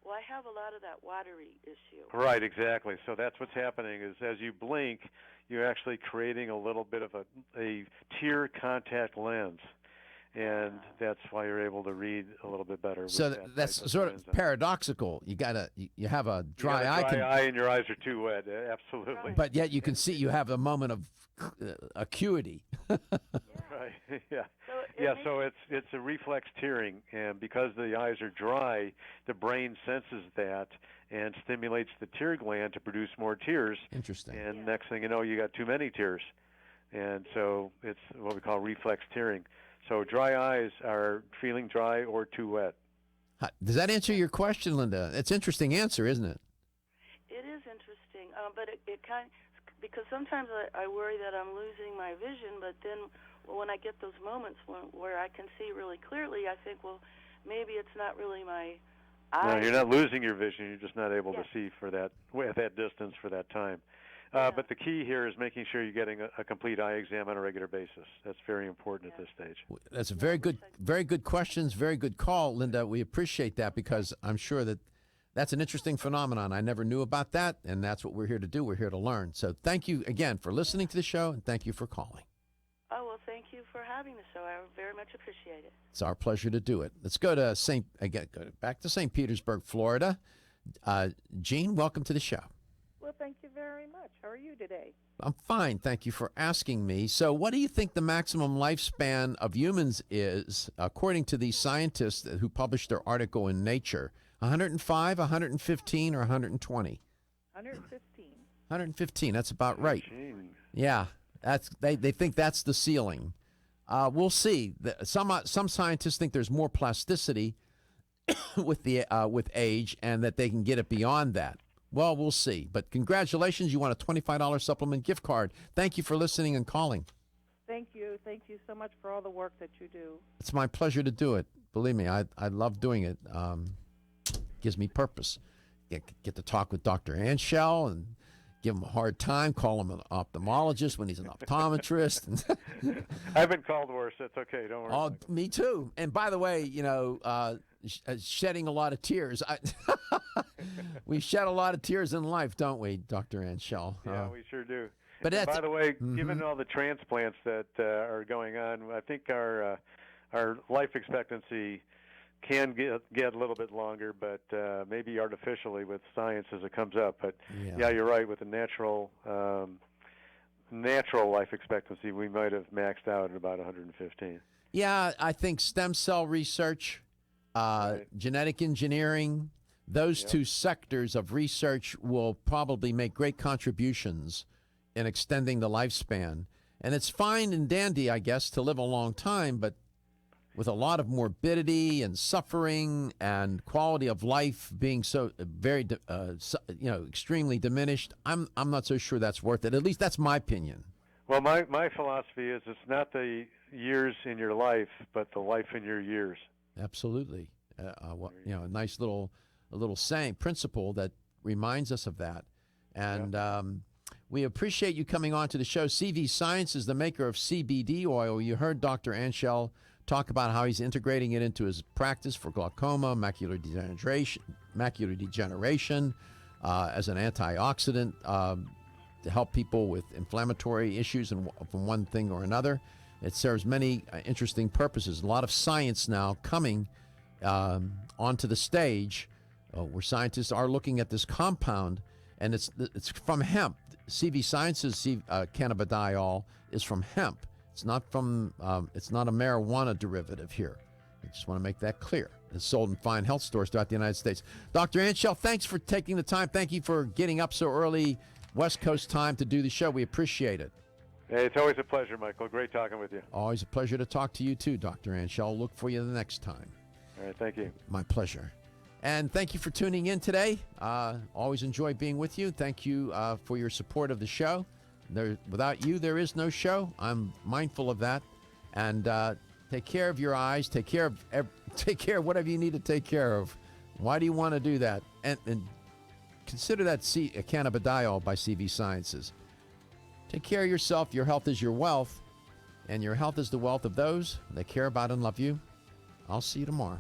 Well, I have a lot of that watery issue. Right, exactly. So that's what's happening is as you blink, you're actually creating a little bit of a tear contact lens. And that's why you're able to read a little bit better. So that's sort of paradoxical. You have a dry eye, and your eyes are too wet. Absolutely. But yet you can see you have a moment of acuity. Right. Yeah. So it's a reflex tearing, and because the eyes are dry, the brain senses that and stimulates the tear gland to produce more tears. Interesting. And next thing you know, you got too many tears, and so it's what we call reflex tearing. So dry eyes are feeling dry or too wet. Does that answer your question, Linda? It's an interesting answer, isn't it? It is interesting, but it kind of, because sometimes I worry that I'm losing my vision, but then when I get those moments where I can see really clearly, I think, well, maybe it's not really my eyes. No, you're not losing your vision. You're just not able to see for that at that distance for that time. But the key here is making sure you're getting a complete eye exam on a regular basis. That's very important at this stage. That's a very good questions, very good call, Linda. We appreciate that because I'm sure that's an interesting phenomenon. I never knew about that, and that's what we're here to do. We're here to learn. So thank you again for listening to the show, and thank you for calling. Oh, well, thank you for having the show. I very much appreciate it. It's our pleasure to do it. Let's go to back to St. Petersburg, Florida. Jean, welcome to the show. Well, thank you very much. How are you today? I'm fine. Thank you for asking me. So what do you think the maximum lifespan of humans is, according to these scientists who published their article in Nature? 105, 115, or 120? 115. 115. That's about right. 115. Yeah. They think that's the ceiling. We'll see. Some scientists think there's more plasticity with age, and that they can get it beyond that. Well, we'll see. But congratulations. You want a $25 supplement gift card. Thank you for listening and calling. Thank you. Thank you so much for all the work that you do. It's my pleasure to do it. Believe me, I love doing it. Gives me purpose. Get to talk with Dr. Anshel and give him a hard time, call him an ophthalmologist when he's an optometrist. I've been called worse. That's okay. Don't worry. Oh, me too. And by the way, shedding a lot of tears. We shed a lot of tears in life, don't we, Dr. Anshel? Yeah, we sure do. But and by the way, given all the transplants that are going on, I think our life expectancy can get a little bit longer, but maybe artificially with science as it comes up. But yeah you're right. With the natural life expectancy, we might have maxed out at about 115. Yeah, I think stem cell research, genetic engineering, those two sectors of research will probably make great contributions in extending the lifespan. And it's fine and dandy, I guess, to live a long time, but with a lot of morbidity and suffering and quality of life being so very, extremely diminished, I'm not so sure that's worth it. At least that's my opinion. Well, my philosophy is it's not the years in your life, but the life in your years. Absolutely. A nice little saying, principle that reminds us of that. And we appreciate you coming on to the show. CV Science is the maker of CBD oil. You heard Dr. Anshel talk about how he's integrating it into his practice for glaucoma, macular degeneration as an antioxidant to help people with inflammatory issues from one thing or another. It serves many interesting purposes. A lot of science now coming onto the stage where scientists are looking at this compound, and it's from hemp. CV Science's cannabidiol is from hemp. It's not from. It's not a marijuana derivative here. I just want to make that clear. It's sold in fine health stores throughout the United States. Dr. Anshel, thanks for taking the time. Thank you for getting up so early, West Coast time, to do the show. We appreciate it. Hey, it's always a pleasure, Michael. Great talking with you. Always a pleasure to talk to you too, Dr. Anshel. Look for you the next time. All right, thank you. My pleasure. And thank you for tuning in today. Always enjoy being with you. Thank you for your support of the show. Without you, there is no show. I'm mindful of that. And take care of your eyes. Take care of whatever you need to take care of. Why do you want to do that? And consider that cannabidiol by CV Sciences. Take care of yourself. Your health is your wealth. And your health is the wealth of those that care about and love you. I'll see you tomorrow.